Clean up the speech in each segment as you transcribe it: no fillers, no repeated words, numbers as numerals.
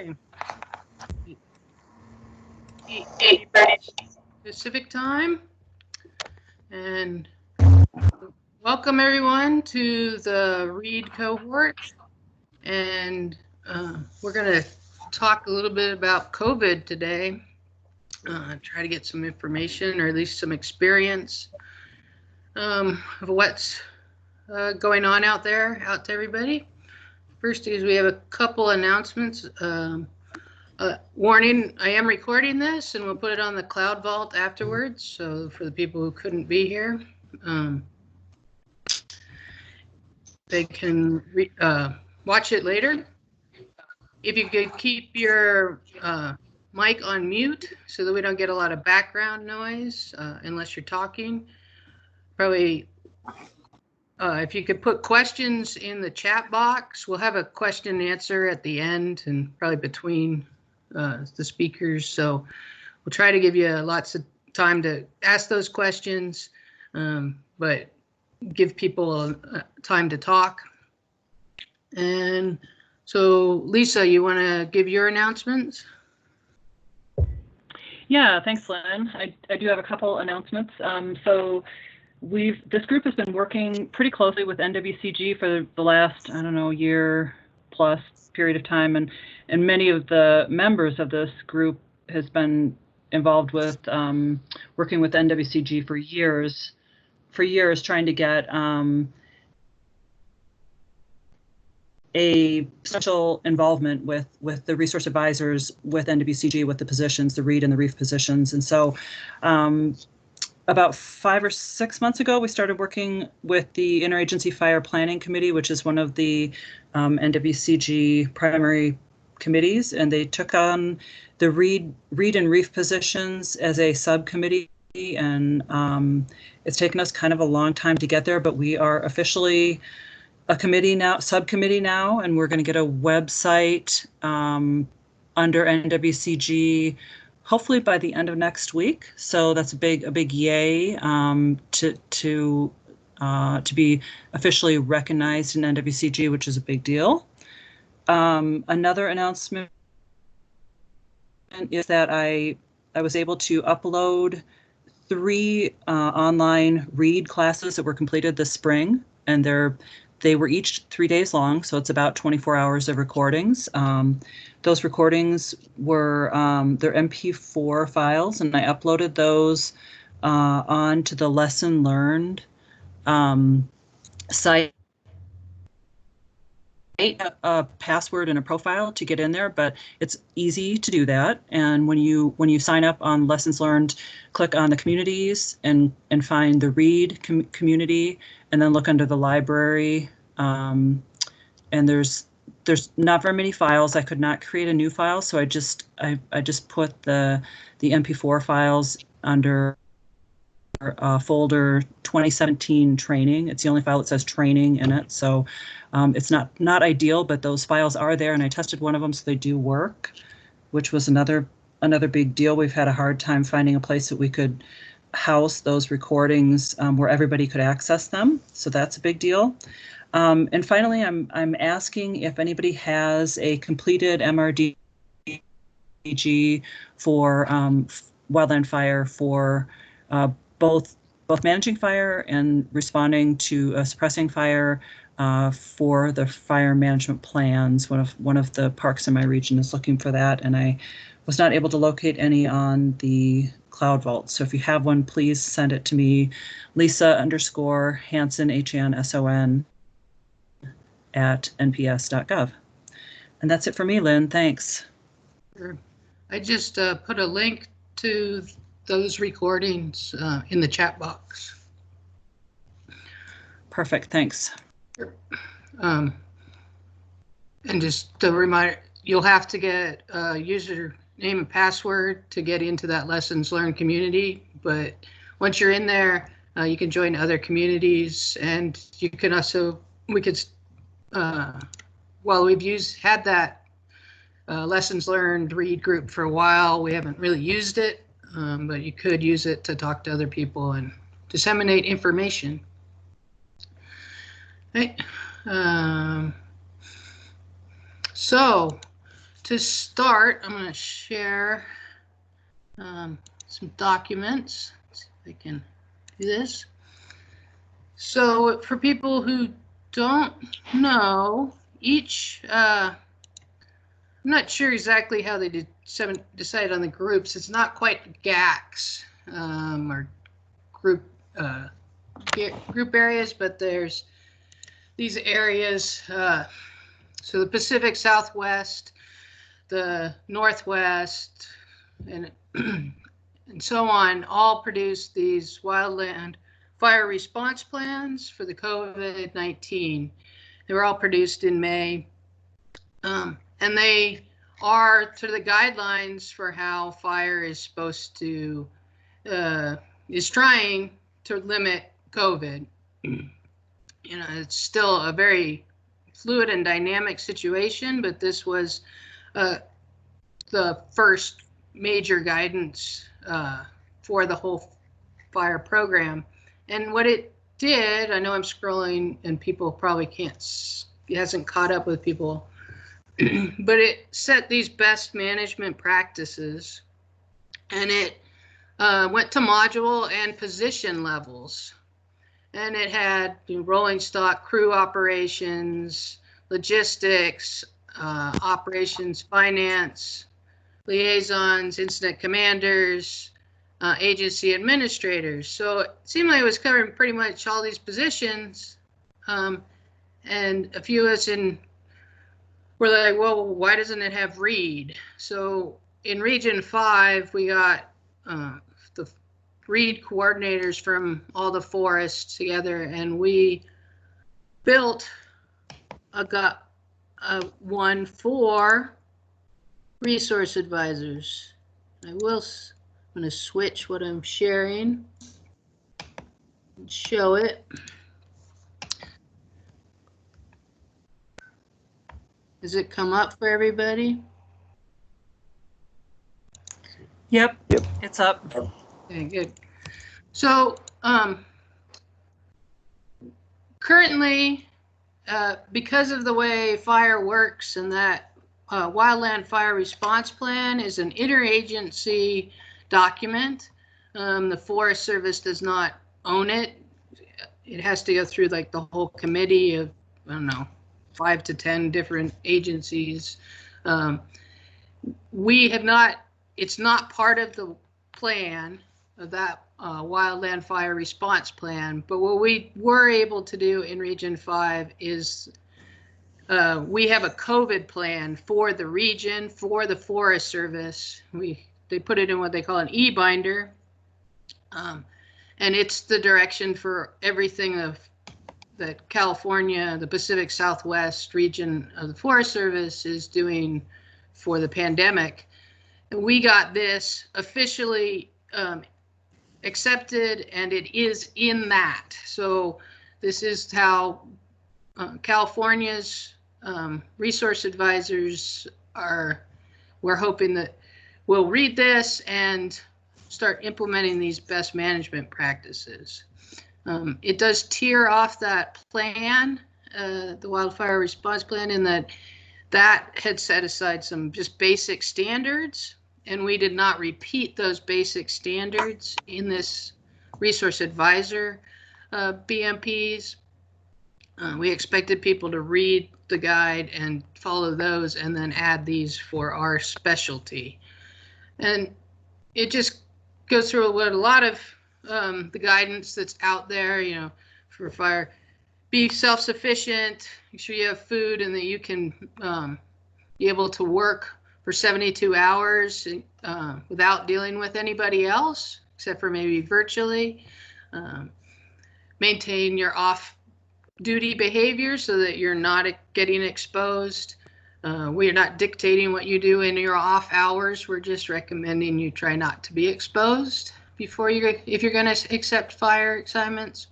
Okay. 8:30 Pacific time. And welcome everyone to the READ cohort. And we're going to talk a little bit about COVID today. Try to get some information or at least some experience of what's going on out there, out to everybody. First is we have a couple announcements. Warning, I am recording this and we'll put it on the Cloud Vault afterwards. So for the people who couldn't be here, they can watch it later. If you could keep your mic on mute so that we don't get a lot of background noise unless you're talking. Probably if you could put questions in the chat box, we'll have a question and answer at the end and probably between the speakers. So we'll try to give you lots of time to ask those questions, but give people time to talk. And so Lisa, you want to give your announcements? Yeah, thanks, Lynn. I do have a couple announcements. So this group has been working pretty closely with NWCG for the last, I don't know, year plus period of time, and many of the members of this group has been involved with working with NWCG for years, trying to get a special involvement with the resource advisors with NWCG, with the positions, the READ and the REEF positions. And so about 5 or 6 months ago, we started working with the Interagency Fire Planning Committee, which is one of the NWCG primary committees, and they took on the READ and REEF positions as a subcommittee, and it's taken us kind of a long time to get there, but we are officially a subcommittee now, and we're going to get a website under NWCG hopefully by the end of next week. So that's a big yay to be officially recognized in NWCG, which is a big deal. Another announcement is that I was able to upload 3 online READ classes that were completed this spring, and they were each 3 days long, so it's about 24 hours of recordings. Those recordings were they're MP4 files, and I uploaded those onto the Lesson Learned site. A password and a profile to get in there, but it's easy to do that. And when you sign up on Lessons Learned, click on the communities and find the READ community, and then look under the library. And there's not very many files. I could not create a new file, so I just put the MP4 files under folder 2017 training. It's the only file that says training in it, so it's not ideal, but those files are there, and I tested one of them, so they do work, which was another big deal. We've had a hard time finding a place that we could house those recordings where everybody could access them, so that's a big deal. And finally, I'm asking if anybody has a completed MRDG for wildland fire for both managing fire and responding to suppressing fire for the fire management plans. One of the parks in my region is looking for that, and I was not able to locate any on the Cloud Vault. So if you have one, please send it to me, Lisa_Hanson, HANSON, at nps.gov. And that's it for me, Lynn. Thanks. Sure. I just put a link to those recordings in the chat box. Perfect, thanks. Sure. And just a reminder, you'll have to get a username and password to get into that Lessons Learned community, but once you're in there, you can join other communities, and you can also, while we've had that Lessons Learned READ group for a while, we haven't really used it, but you could use it to talk to other people and disseminate information. Right. So to start, I'm going to share some documents. Let's see if I can do this. So for people who don't know, I'm not sure exactly how they decided on the groups. It's not quite GACs or group areas, but there's these areas. So the Pacific Southwest, the Northwest, and and so on, all produced these wildland fire response plans for the COVID-19. They were all produced in May, and they are sort of the guidelines for how fire is supposed to, is trying to limit COVID. You know, it's still a very fluid and dynamic situation, but this was the first major guidance for the whole fire program. And what it did, I know I'm scrolling and people probably it hasn't caught up with people, but it set these best management practices, and it went to module and position levels. And it had rolling stock, crew operations, logistics, operations, finance, liaisons, incident commanders, agency administrators. So it seemed like it was covering pretty much all these positions. And a few of us were like, well, why doesn't it have READ? So in Region 5, we got the READ coordinators from all the forests together, and we built one for resource advisors. I'm going to switch what I'm sharing and show it. Does it come up for everybody? Yep. It's up. Okay, good. So currently, because of the way fire works, and that Wildland Fire Response Plan is an interagency document. The Forest Service does not own it. It has to go through like the whole committee of, I don't know, 5 to 10 different agencies. It's not part of the plan of that Wildland Fire Response Plan, but what we were able to do in Region 5 is we have a COVID plan for the region, for the Forest Service. They put it in what they call an e-binder, and it's the direction for everything that California, the Pacific Southwest region of the Forest Service is doing for the pandemic. And we got this officially accepted, and it is in that. So this is how California's resource advisors we're hoping that we'll read this and start implementing these best management practices. It does tier off that plan, the Wildfire Response Plan, in that had set aside some just basic standards, and we did not repeat those basic standards in this resource advisor BMPs. We expected people to read the guide and follow those, and then add these for our specialty. And it just goes through what a lot of the guidance that's out there, you know, for fire. Be self-sufficient, make sure you have food, and that you can be able to work for 72 hours without dealing with anybody else, except for maybe virtually. Maintain your off-duty behavior so that you're not getting exposed. We're not dictating what you do in your off hours. We're just recommending you try not to be exposed if you're going to accept fire assignments.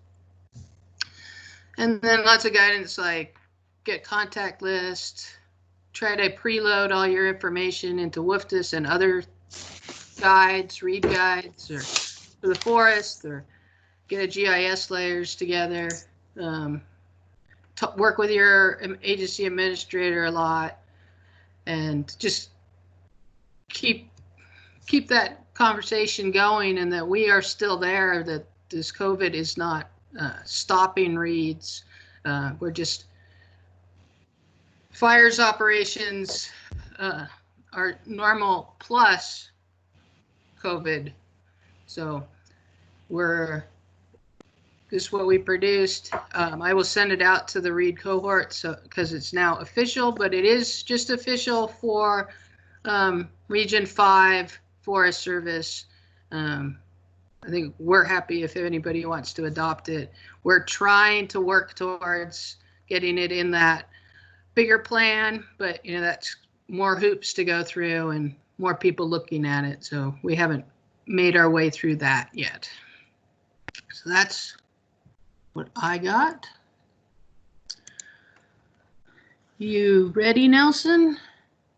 And then lots of guidance like get contact list, try to preload all your information into WFDS and other guides, read guides, or for the forest, or get a GIS layers together. Work with your agency administrator a lot, and just keep that conversation going, and that we are still there, that this COVID is not stopping reads. We're just fires operations are normal plus COVID. So this is what we produced. I will send it out to the Reed cohort, so because it's now official, but it is just official for Region 5 Forest Service. I think we're happy if anybody wants to adopt it. We're trying to work towards getting it in that bigger plan, but that's more hoops to go through and more people looking at it. So we haven't made our way through that yet. So that's what I got. You ready, Nelson?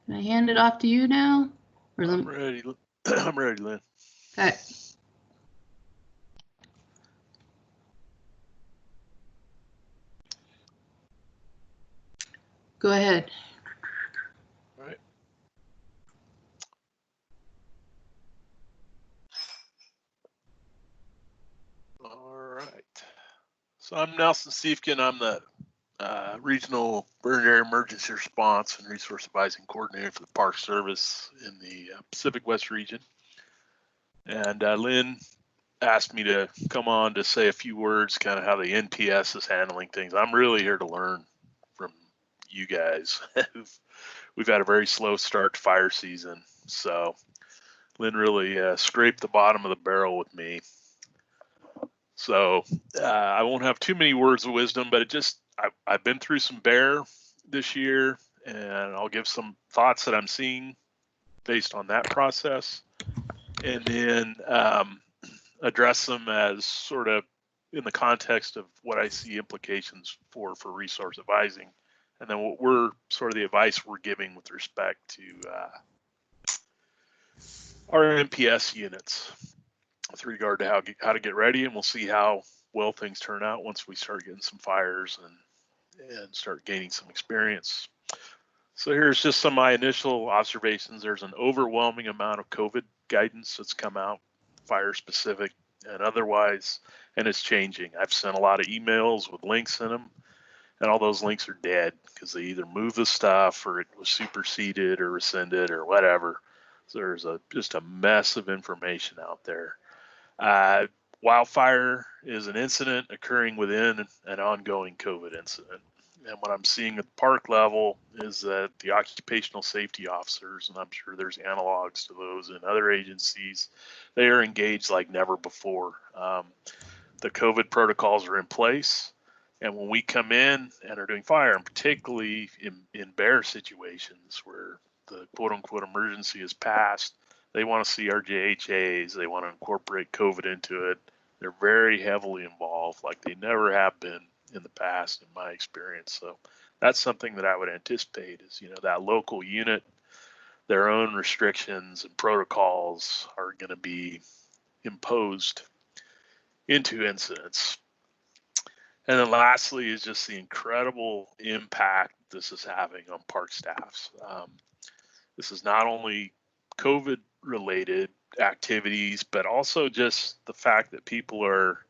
Can I hand it off to you now? I'm ready. I'm ready, Lynn. Okay. Go ahead. All right. All right. So I'm Nelson Siefkin. I'm the Regional Burn Area Emergency Response and Resource Advising Coordinator for the Park Service in the Pacific West region. And Lynn asked me to come on to say a few words, kind of how the NPS is handling things. I'm really here to learn from you guys. We've had a very slow start to fire season, so Lynn really scraped the bottom of the barrel with me. So I won't have too many words of wisdom, but I've been through some bear this year, and I'll give some thoughts that I'm seeing based on that process, and then address them as sort of in the context of what I see implications for resource advising, and then what we're sort of the advice we're giving with respect to our NPS units with regard to how to get ready, and we'll see how well things turn out once we start getting some fires and start gaining some experience. So here's just some of my initial observations. There's an overwhelming amount of COVID guidance that's come out, fire specific and otherwise, and it's changing. I've sent a lot of emails with links in them, and all those links are dead because they either moved the stuff or it was superseded or rescinded or whatever. So there's just a mess of information out there. Wildfire is an incident occurring within an ongoing COVID incident. And what I'm seeing at the park level is that the occupational safety officers, and I'm sure there's analogs to those in other agencies, they are engaged like never before. The COVID protocols are in place. And when we come in and are doing fire, and particularly in bear situations where the quote unquote emergency is passed, they want to see our JHAs, they want to incorporate COVID into it. They're very heavily involved, like they never have been in the past, in my experience. So that's something that I would anticipate is, that local unit, their own restrictions and protocols are going to be imposed into incidents. And then lastly is just the incredible impact this is having on park staffs. This is not only COVID related activities, but also just the fact that people are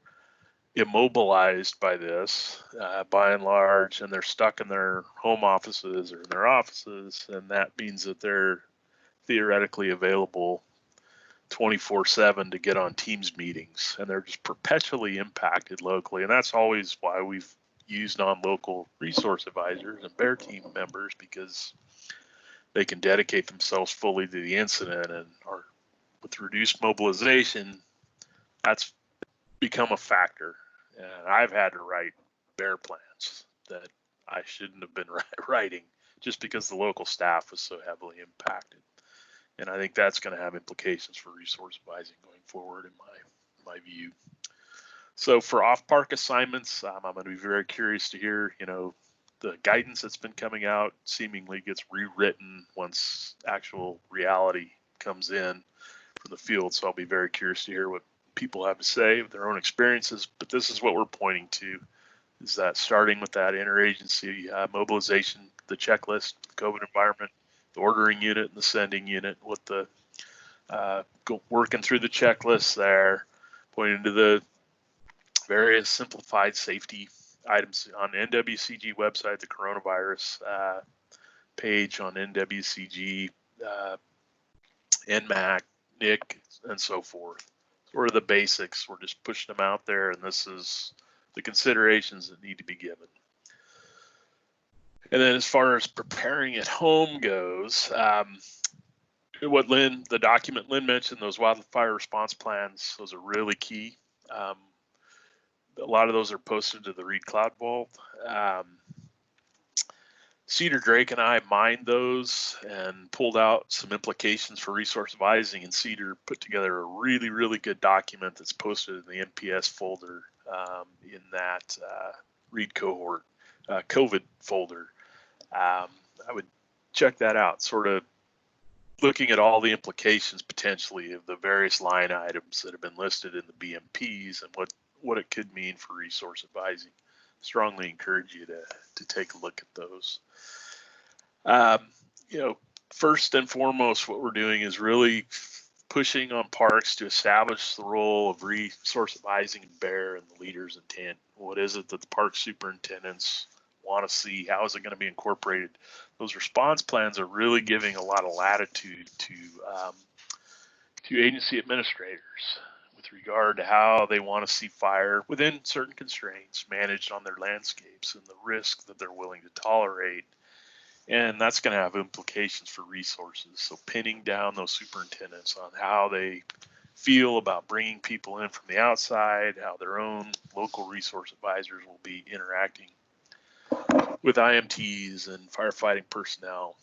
immobilized by this by and large, and they're stuck in their home offices or in their offices, and that means that they're theoretically available 24/7 to get on Teams meetings, and they're just perpetually impacted locally. And that's always why we've used non-local resource advisors and bear team members, because they can dedicate themselves fully to the incident, and are with reduced mobilization, that's become a factor. And I've had to write bear plans that I shouldn't have been writing just because the local staff was so heavily impacted. And I think that's going to have implications for resource advising going forward, in my view. So for off-park assignments, I'm going to be very curious to hear, the guidance that's been coming out seemingly gets rewritten once actual reality comes in from the field. So I'll be very curious to hear what people have to say with their own experiences. But this is what we're pointing to, is that starting with that interagency mobilization, the checklist, COVID environment, ordering unit and the sending unit, what the working through the checklist there, pointing to the various simplified safety items on NWCG website, the coronavirus page on NWCG, NMAC, NIC, and so forth. Sort of the basics. We're just pushing them out there, and this is the considerations that need to be given. And then as far as preparing at home goes, what the document Lynn mentioned, those wildfire response plans, those are really key. A lot of those are posted to the Read Cloud Vault. Cedar Drake and I mined those and pulled out some implications for resource advising, and Cedar put together a really, really good document that's posted in the NPS folder in that Read Cohort COVID folder. I would check that out, sort of looking at all the implications potentially of the various line items that have been listed in the BMPs and what it could mean for resource advising. Strongly encourage you to take a look at those. First and foremost, what we're doing is really pushing on parks to establish the role of resource advising and BEAR and the leader's intent. What is it that the park superintendents want to see? How is it going to be incorporated? Those response plans are really giving a lot of latitude to agency administrators with regard to how they want to see fire within certain constraints managed on their landscapes and the risk that they're willing to tolerate. And that's going to have implications for resources. So pinning down those superintendents on how they feel about bringing people in from the outside, how their own local resource advisors will be interacting with IMTs and firefighting personnel,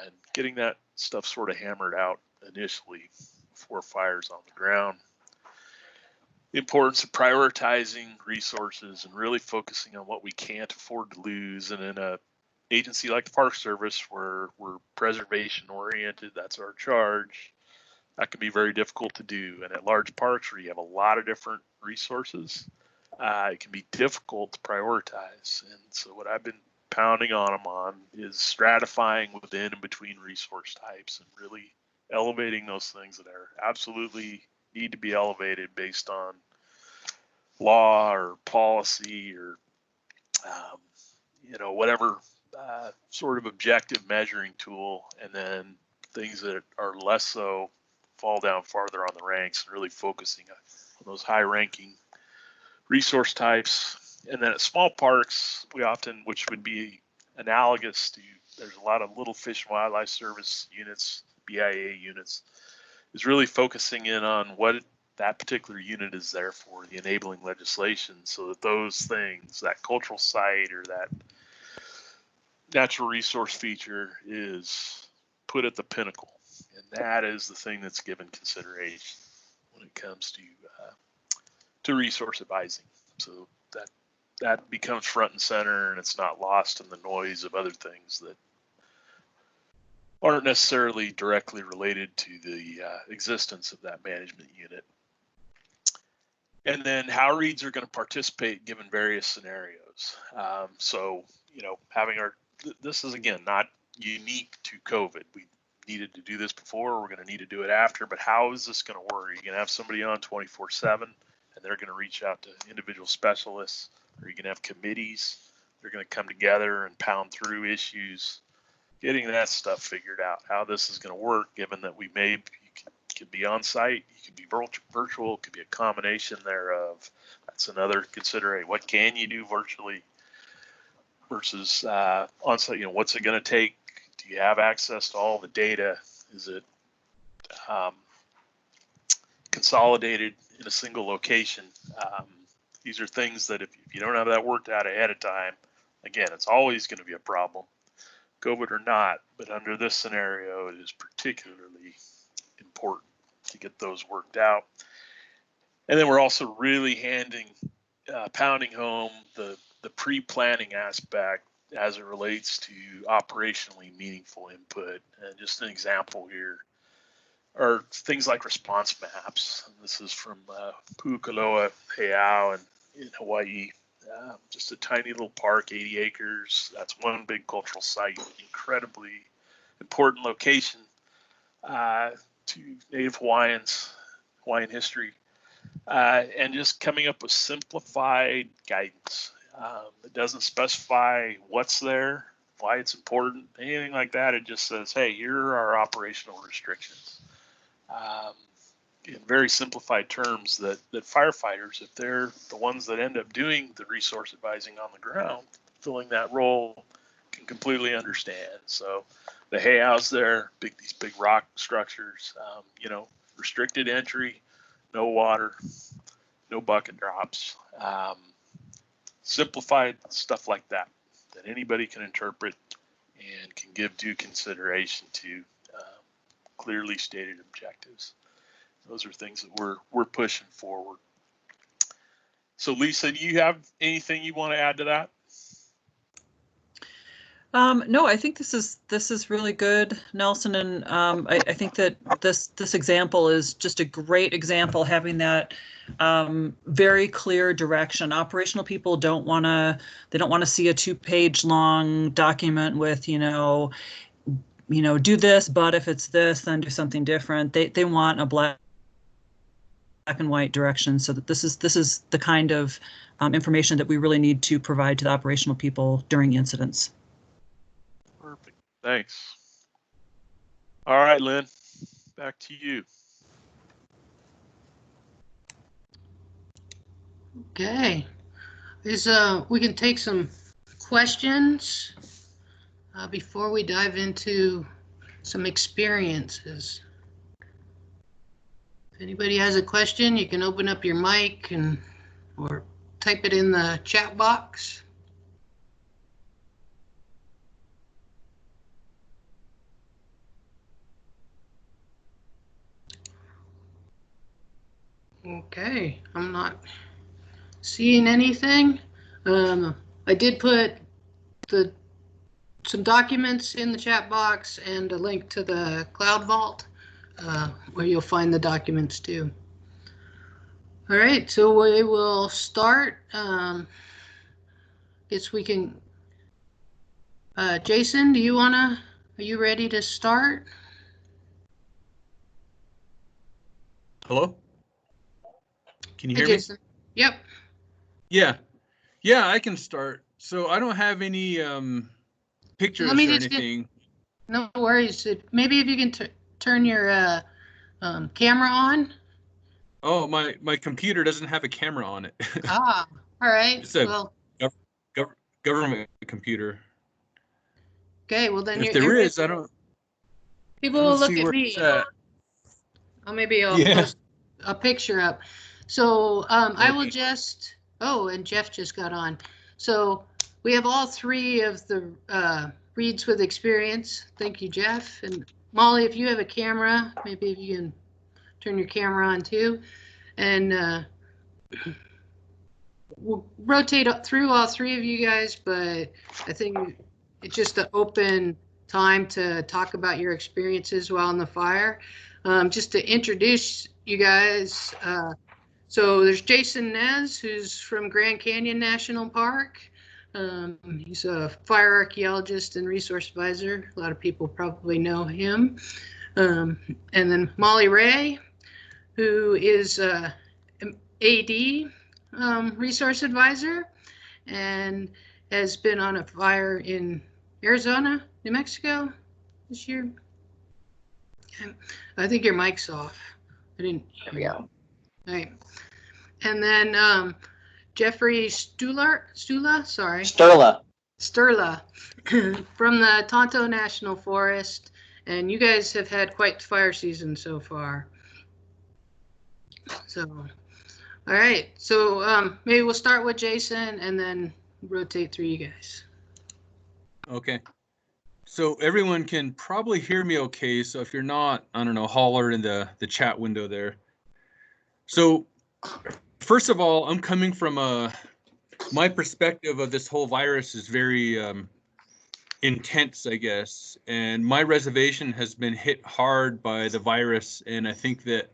and getting that stuff sort of hammered out initially before fires on the ground. The importance of prioritizing resources and really focusing on what we can't afford to lose. And in a agency like the Park Service, where we're preservation oriented, that's our charge, that can be very difficult to do. And at large parks where you have a lot of different resources, it can be difficult to prioritize. And so what I've been pounding on them on is stratifying within and between resource types and really elevating those things that are absolutely need to be elevated based on law or policy or whatever sort of objective measuring tool, and then things that are less so fall down farther on the ranks and really focusing on those high ranking resource types. And then at small parks, we often, which would be analogous to, there's a lot of little Fish and Wildlife Service units, BIA units, is really focusing in on what that particular unit is there for, the enabling legislation, so that those things, that cultural site or that natural resource feature, is put at the pinnacle. And that is the thing that's given consideration when it comes to resource advising. So that becomes front and center, and it's not lost in the noise of other things that aren't necessarily directly related to the existence of that management unit. And then how reads are going to participate given various scenarios. So, having this is again not unique to COVID. We needed to do this before, we're going to need to do it after, but how is this going to work? Are you going to have somebody on 24/7 and they're going to reach out to individual specialists? Are you going to have committees? They're going to come together and pound through issues, getting that stuff figured out, how this is going to work, given that you could be on site, you could be virtual, it could be a combination thereof. That's another consideration. What can you do virtually versus on site? What's it going to take? Do you have access to all the data? Is it consolidated in a single location? These are things that if you don't have that worked out ahead of time, again, it's always going to be a problem, COVID or not. But under this scenario, it is particularly important to get those worked out. And then we're also really pounding home the pre-planning aspect as it relates to operationally meaningful input. And just an example here are things like response maps. And this is from Pu'ukohola Heiau in Hawaii. Just a tiny little park, 80 acres. That's one big cultural site, incredibly important location to Native Hawaiians, Hawaiian history, and just coming up with simplified guidance. It doesn't specify what's there, why it's important, anything like that. It just says, hey, here are our operational restrictions. In very simplified terms that firefighters, if they're the ones that end up doing the resource advising on the ground, filling that role, can completely understand. So the hay house there, these big rock structures, restricted entry, no water, no bucket drops, simplified stuff like that anybody can interpret and can give due consideration to clearly stated objectives. Those are things that we're pushing forward. So Lisa, do you have anything you want to add to that? No, I think this is really good, Nelson, and I think that this example is just a great example, having that very clear direction. Operational people don't want to see a 2-page long document with do this, but if it's this, then do something different. They want a black and white direction, so that this is the kind of information that we really need to provide to the operational people during incidents. Perfect. Thanks. All right, Lynn, back to you. Okay. We can take some questions before we dive into some experiences. If anybody has a question, you can open up your mic or type it in the chat box. Okay, I'm not seeing anything. I did put some documents in the chat box and a link to the Cloud Vault where you'll find the documents too. All right, so we will start. Guess we can. Jason, are you ready to start? Hello? Can you Hey, hear me? Jason. Yep. Yeah, I can start. So I don't have any pictures or anything. No worries. Maybe if you can turn your camera on. Oh, my computer doesn't have a camera on it. All right. It's a government computer. Okay, well then if there is, I don't. People will look at me. Oh, maybe I'll post a picture up. So I will just. Oh, and Jeff just got on. So we have all 3 of the reads with experience. Thank you, Jeff. And Molly, if you have a camera, maybe if you can turn your camera on too. And we'll rotate up through all 3 of you guys, but I think it's just an open time to talk about your experiences while in the fire. Just to introduce you guys, so there's Jason Nez, who's from Grand Canyon National Park. He's a fire archaeologist and resource advisor. A lot of people probably know him. And then Molly Ray, who is AD resource advisor and has been on a fire in Arizona, New Mexico this year. I think your mic's off. I didn't. There we go. All right. And then Jeffrey Sturla from the Tonto National Forest. And you guys have had quite the fire season so far. So, all right. So maybe we'll start with Jason and then rotate through you guys. Okay. So everyone can probably hear me okay. So if you're not, I don't know, holler in the chat window there. So first of all, I'm coming from my perspective of this whole virus is very intense, I guess. And my reservation has been hit hard by the virus. And I think that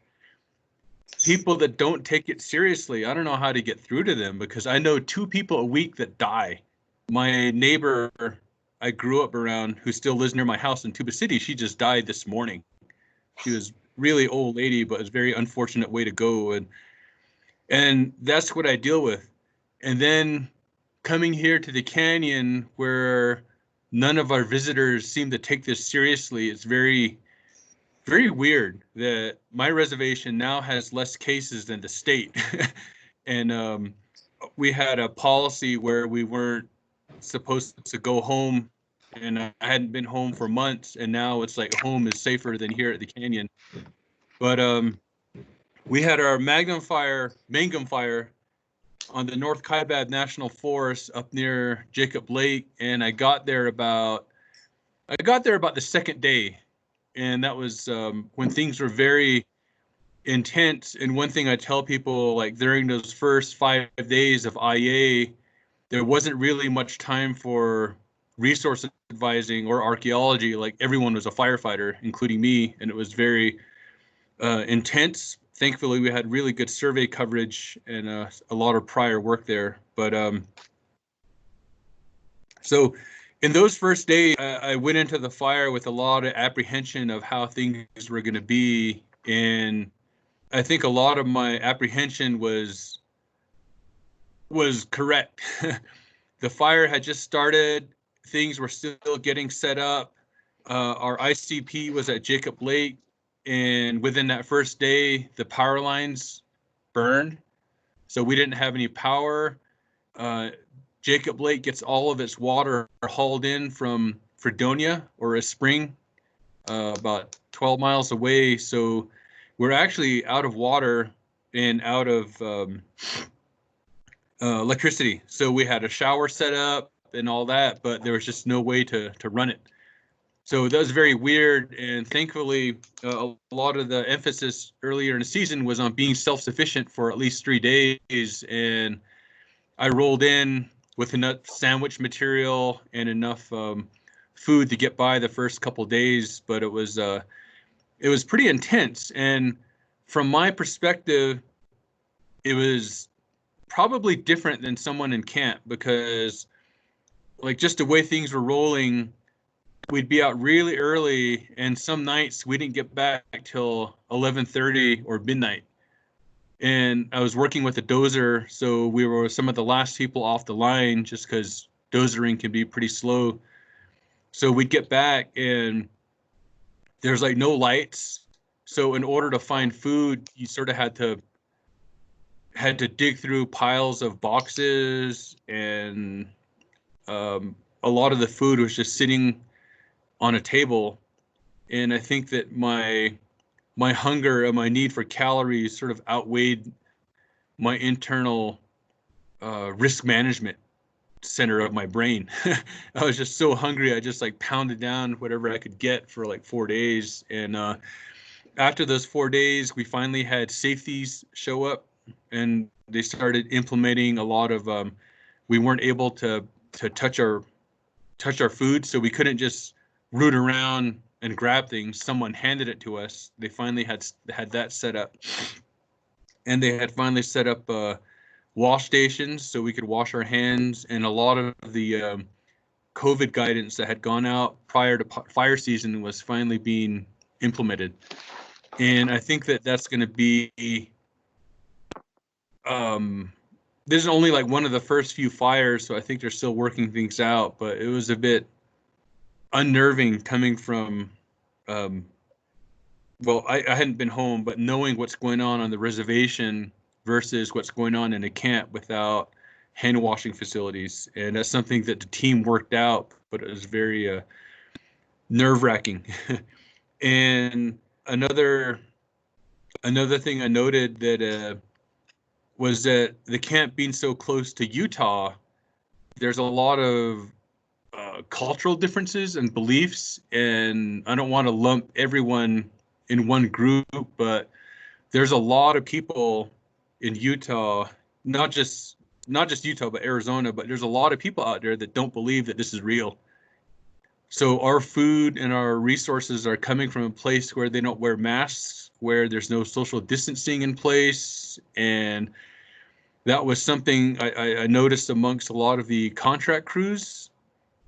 people that don't take it seriously, I don't know how to get through to them, because I know 2 people a week that die. My neighbor, I grew up around, who still lives near my house in Tuba City, she just died this morning. She was really old lady, but it was a very unfortunate way to go. And that's what I deal with. And then coming here to the canyon, where none of our visitors seem to take this seriously, it's very, very weird that my reservation now has less cases than the state. And we had a policy where we weren't supposed to go home, and I hadn't been home for months, and now it's like home is safer than here at the canyon. But we had our mangum fire on the North Kaibab National Forest up near Jacob Lake, and I got there about the second day, and that was when things were very intense. And one thing I tell people, like during those first 5 days of IA, there wasn't really much time for resource advising or archaeology. Like everyone was a firefighter, including me, and it was very intense. Thankfully, we had really good survey coverage and a lot of prior work there. But so in those first days, I went into the fire with a lot of apprehension of how things were going to be. And I think a lot of my apprehension was correct. The fire had just started. Things were still getting set up. Our ICP was at Jacob Lake, and within that first day, the power lines burned. So we didn't have any power. Jacob Lake gets all of its water hauled in from Fredonia, or a spring, about 12 miles away. So we're actually out of water and out of electricity. So we had a shower set up and all that, but there was just no way to run it. So that was very weird. And thankfully, a lot of the emphasis earlier in the season was on being self-sufficient for at least 3 days. And I rolled in with enough sandwich material and enough food to get by the first couple of days. But it was pretty intense. And from my perspective, it was probably different than someone in camp, because like just the way things were rolling, we'd be out really early, and some nights we didn't get back till 11:30 or midnight. And I was working with a dozer, so we were some of the last people off the line, just because dozering can be pretty slow. So we'd get back and there's like no lights. So in order to find food, you sort of had to dig through piles of boxes, and a lot of the food was just sitting on a table. And I think that my hunger and my need for calories sort of outweighed my internal risk management center of my brain. I was just so hungry, I just like pounded down whatever I could get for like 4 days. And after those 4 days, we finally had safeties show up, and they started implementing a lot of we weren't able to touch our food, so we couldn't just root around and grab things. Someone handed it to us. They finally had that set up, and they had finally set up wash stations so we could wash our hands. And a lot of the COVID guidance that had gone out prior to fire season was finally being implemented. And I think that that's going to be this is only like one of the first few fires, so I think they're still working things out, but it was a bit unnerving coming from, well, I hadn't been home, but knowing what's going on the reservation versus what's going on in a camp without hand washing facilities. And that's something that the team worked out, but it was very nerve-wracking. And another thing I noted that was that the camp being so close to Utah, there's a lot of cultural differences and beliefs, and I don't want to lump everyone in one group, but there's a lot of people in Utah, not just Utah, but Arizona, but there's a lot of people out there that don't believe that this is real. So our food and our resources are coming from a place where they don't wear masks, where there's no social distancing in place. And that was something I noticed amongst a lot of the contract crews.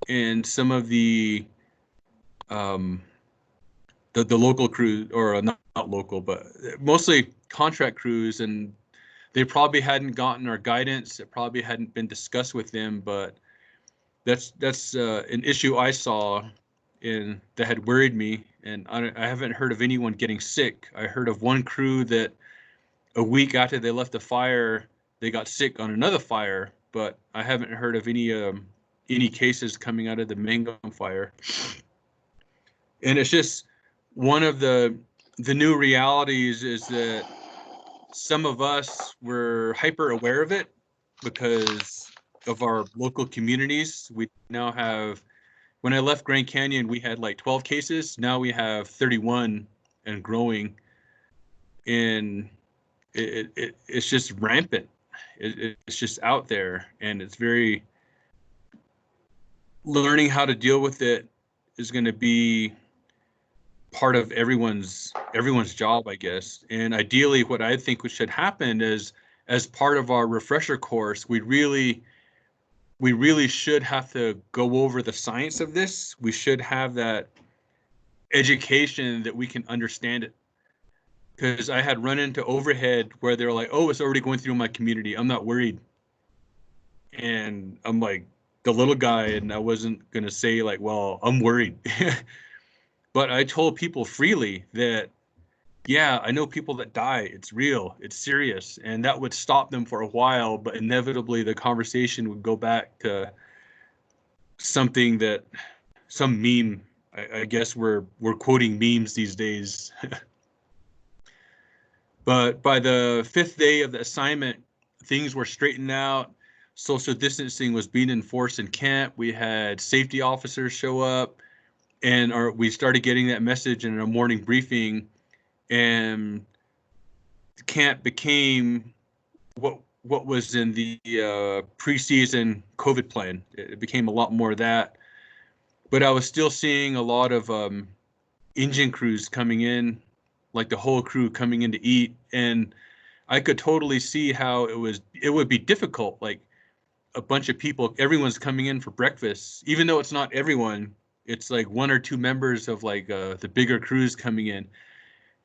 and some of the local crews, or not local, but mostly contract crews, and they probably hadn't gotten our guidance. It probably hadn't been discussed with them, but that's an issue I saw and that had worried me. And I haven't heard of anyone getting sick. I heard of one crew that a week after they left the fire, they got sick on another fire, but I haven't heard of any cases coming out of the Mangum fire. And it's just one of the new realities is that some of us were hyper aware of it because of our local communities. We now have, when I left Grand Canyon, we had like 12 cases. Now we have 31 and growing. And it's just rampant. It's just out there, and it's very, learning how to deal with it is going to be part of everyone's job, I guess. And ideally, what I think should happen is, as part of our refresher course, we really should have to go over the science of this. We should have that education that we can understand it. Because I had run into overhead where they're like, oh, it's already going through my community, I'm not worried. And I'm like the little guy, and I wasn't going to say like, well, I'm worried. But I told people freely that, yeah, I know people that die. It's real. It's serious. And that would stop them for a while. But inevitably, the conversation would go back to something that, some meme. I guess we're quoting memes these days. But by the 5th day of the assignment, things were straightened out. Social distancing was being enforced in camp. We had safety officers show up, and we started getting that message in our morning briefing, and camp became what was in the preseason COVID plan. It became a lot more of that. But I was still seeing a lot of engine crews coming in, like the whole crew coming in to eat, and I could totally see how it would be difficult. Like a bunch of people, everyone's coming in for breakfast, even though it's not everyone. It's like 1 or 2 members of like the bigger crews coming in,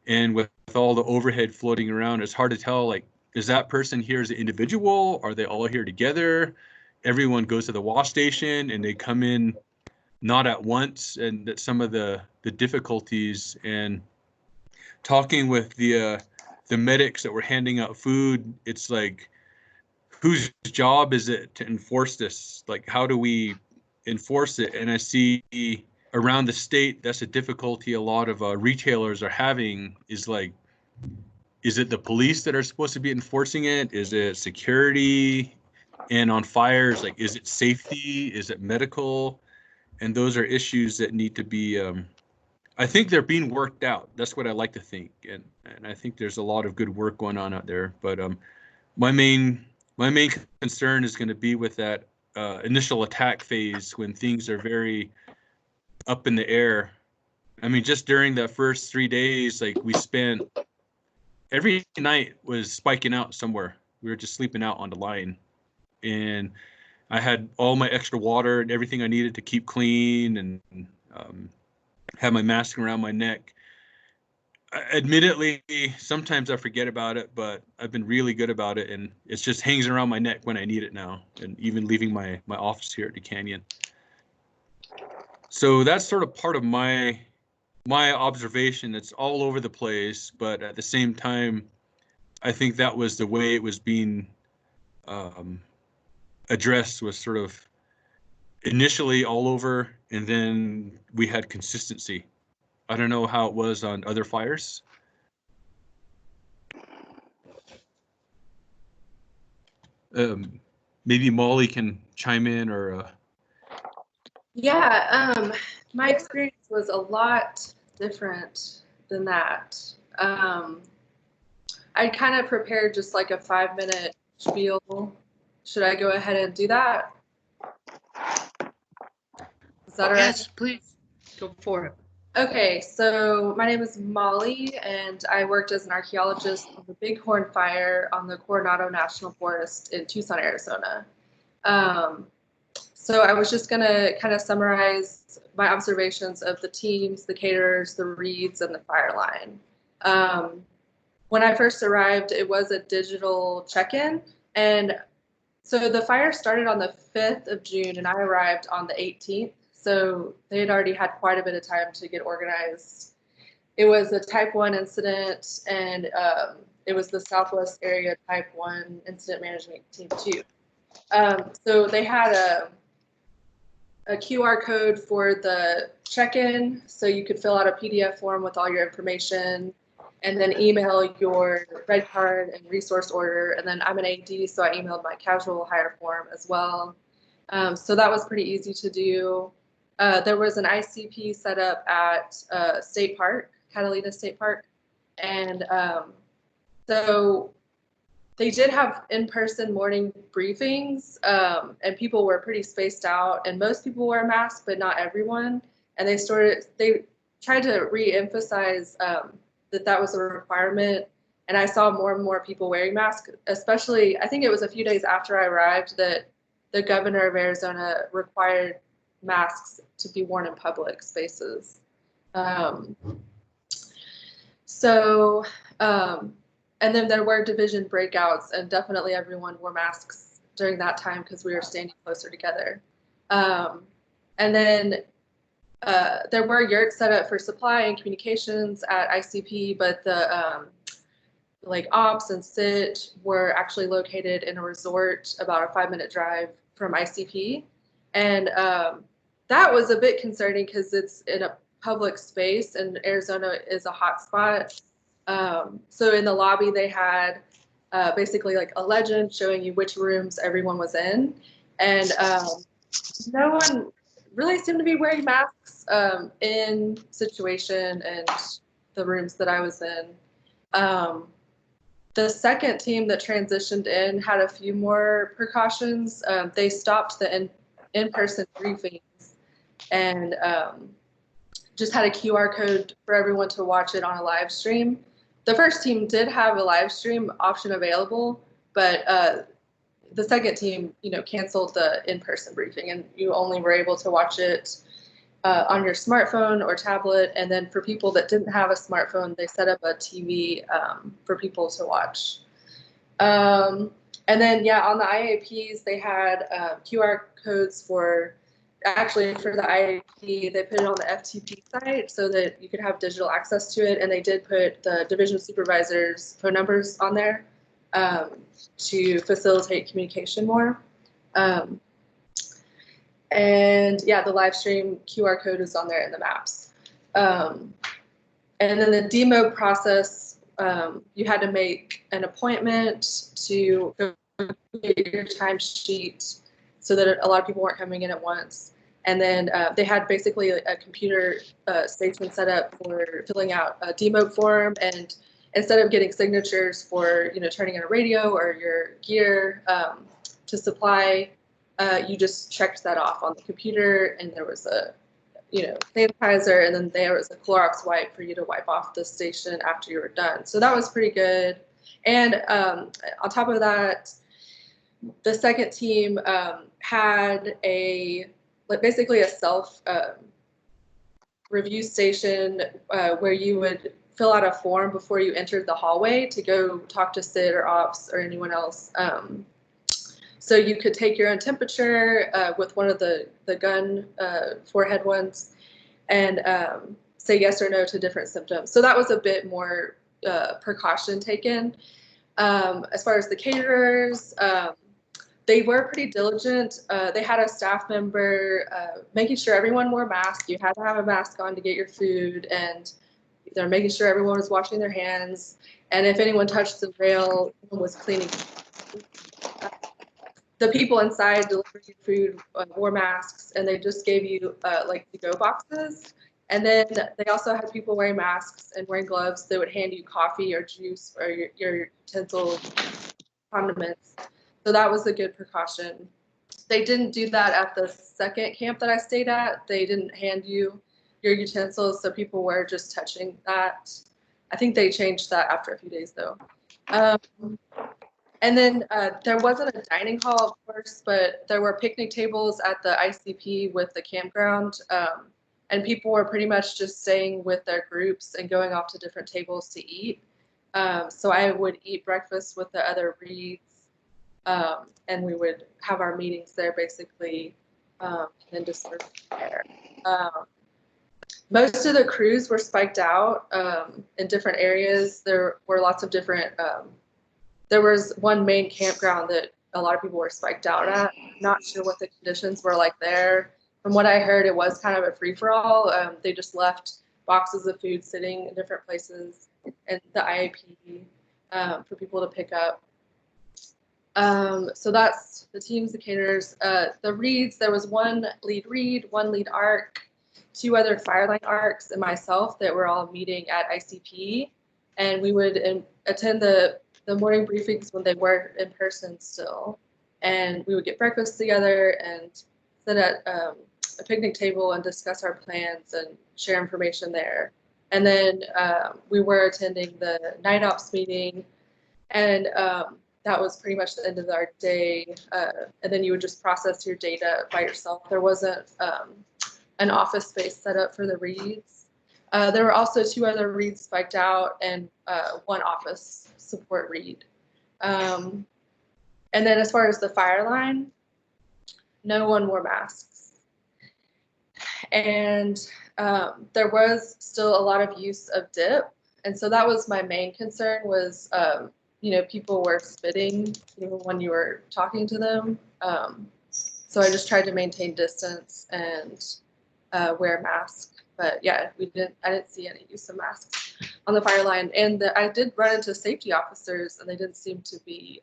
and with all the overhead floating around, it's hard to tell, like, is that person here as an individual? Are they all here together? Everyone goes to the wash station and they come in not at once, and that some of the difficulties. And talking with the medics that were handing out food, it's like, whose job is it to enforce this? Like, how do we enforce it? And I see around the state, that's a difficulty a lot of retailers are having, is like, is it the police that are supposed to be enforcing it? Is it security? And on fires, like, is it safety? Is it medical? And those are issues that need to be, I think they're being worked out. That's what I like to think. And I think there's a lot of good work going on out there. But my main concern is going to be with that initial attack phase, when things are very up in the air. I mean, just during the first 3 days, like, we spent, every night was spiking out somewhere. We were just sleeping out on the line. And I had all my extra water and everything I needed to keep clean, and had my mask around my neck. Admittedly, sometimes I forget about it, but I've been really good about it, and it just hangs around my neck when I need it now, and even leaving my office here at the Canyon. So that's sort of part of my observation. It's all over the place, but at the same time, I think that was the way it was being addressed, was sort of initially all over, and then we had consistency. I don't know how it was on other fires. Maybe Molly can chime in, or Yeah, my experience was a lot different than that. I kind of prepared just like a 5-minute spiel. Should I go ahead and do that? Is that all right? Yes, please go for it. Okay, so my name is Molly, and I worked as an archaeologist on the Bighorn Fire on the Coronado National Forest in Tucson, Arizona. So I was just gonna kind of summarize my observations of the teams, the caterers, the reads, and the fire line. When I first arrived, it was a digital check-in, and so the fire started on the 5th of June, and I arrived on the 18th. So they had already had quite a bit of time to get organized. It was a type 1 incident, and it was the Southwest Area type 1 incident management team too. So they had a QR code for the check-in, so you could fill out a PDF form with all your information, and then email your red card and resource order. And then I'm an AD, so I emailed my casual hire form as well. So that was pretty easy to do. There was an ICP set up at State Park, Catalina State Park. And so they did have in-person morning briefings, and people were pretty spaced out, and most people wore a mask, but not everyone. And they tried to re-emphasize that was a requirement. And I saw more and more people wearing masks, especially, I think it was a few days after I arrived that the governor of Arizona required masks to be worn in public spaces. And then there were division breakouts, and definitely everyone wore masks during that time because we were standing closer together. And then there were yurts set up for supply and communications at ICP, but the like ops and sit were actually located in a resort about a 5-minute drive from ICP. And that was a bit concerning because it's in a public space, and Arizona is a hot spot. So in the lobby, they had basically like a legend showing you which rooms everyone was in. And no one really seemed to be wearing masks in situation and the rooms that I was in. The second team that transitioned in had a few more precautions. They stopped the in-person briefings and just had a QR code for everyone to watch it on a live stream. The first team did have a live stream option available, but the second team, canceled the in-person briefing, and you only were able to watch it on your smartphone or tablet. And then for people that didn't have a smartphone, they set up a TV for people to watch. And then, on the IAPs, they had QR codes for the IAP. They put it on the FTP site so that you could have digital access to it. And they did put the division supervisors' phone numbers on there to facilitate communication more. And the live stream QR code is on there in the maps. And then the demo process, you had to make an appointment to get your timesheet so that a lot of people weren't coming in at once. And then they had basically a computer station set up for filling out a demo form, and instead of getting signatures for turning in a radio or your gear to supply, you just checked that off on the computer, and there was a sanitizer, and then there was a Clorox wipe for you to wipe off the station after you were done. So that was pretty good. And on top of that, the second team had basically a self review station where you would fill out a form before you entered the hallway to go talk to SID or ops or anyone else. So you could take your own temperature with one of the gun forehead ones and say yes or no to different symptoms. So that was a bit more precaution taken. As far as the caterers, they were pretty diligent. They had a staff member making sure everyone wore masks. You had to have a mask on to get your food, and they're making sure everyone was washing their hands. And if anyone touched the rail, someone was cleaning. The people inside delivering your food wore masks, and they just gave you to-go boxes. And then they also had people wearing masks and wearing gloves. They would hand you coffee or juice or your utensils, condiments. So that was a good precaution. They didn't do that at the second camp that I stayed at. They didn't hand you your utensils, so people were just touching that. I think they changed that after a few days, though. And then there wasn't a dining hall, of course, but there were picnic tables at the ICP with the campground. And people were pretty much just staying with their groups and going off to different tables to eat. So I would eat breakfast with the other reads, and we would have our meetings there basically, and then disperse there. Most of the crews were spiked out in different areas. There were lots of different, there was one main campground that a lot of people were spiked out at. Not sure what the conditions were like there. From what I heard, it was kind of a free-for-all. They just left boxes of food sitting in different places in the IAP for people to pick up. So that's the teams, the caterers. The reads, there was one lead read, one lead arc, 2 other fireline arcs, and myself that were all meeting at ICP. And we would attend the morning briefings when they were in person still. And we would get breakfast together and sit at a picnic table and discuss our plans and share information there. And then we were attending the night ops meeting, and that was pretty much the end of our day. And then you would just process your data by yourself. There wasn't an office space set up for the reads. There were also 2 other reads spiked out and 1 office support read. And then as far as the fire line, no one wore masks. And there was still a lot of use of dip. And so that was my main concern was, people were spitting even when you were talking to them. So I just tried to maintain distance and wear a mask. But yeah, I didn't see any use of masks on the fire line. And I did run into safety officers, and they didn't seem to be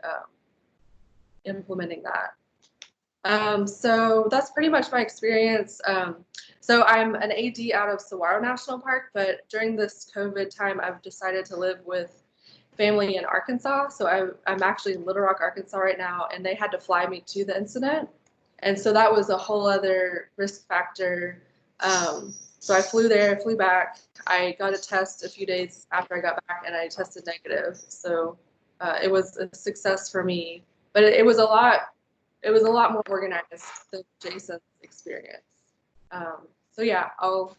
implementing that. So that's pretty much my experience. So I'm an AD out of Saguaro National Park, but during this COVID time, I've decided to live with family in Arkansas. So I'm actually in Little Rock, Arkansas right now, and they had to fly me to the incident. And so that was a whole other risk factor. So I flew there, flew back. I got a test a few days after I got back, and I tested negative. So it was a success for me, but it was a lot more organized than Jason's experience. So yeah, I'll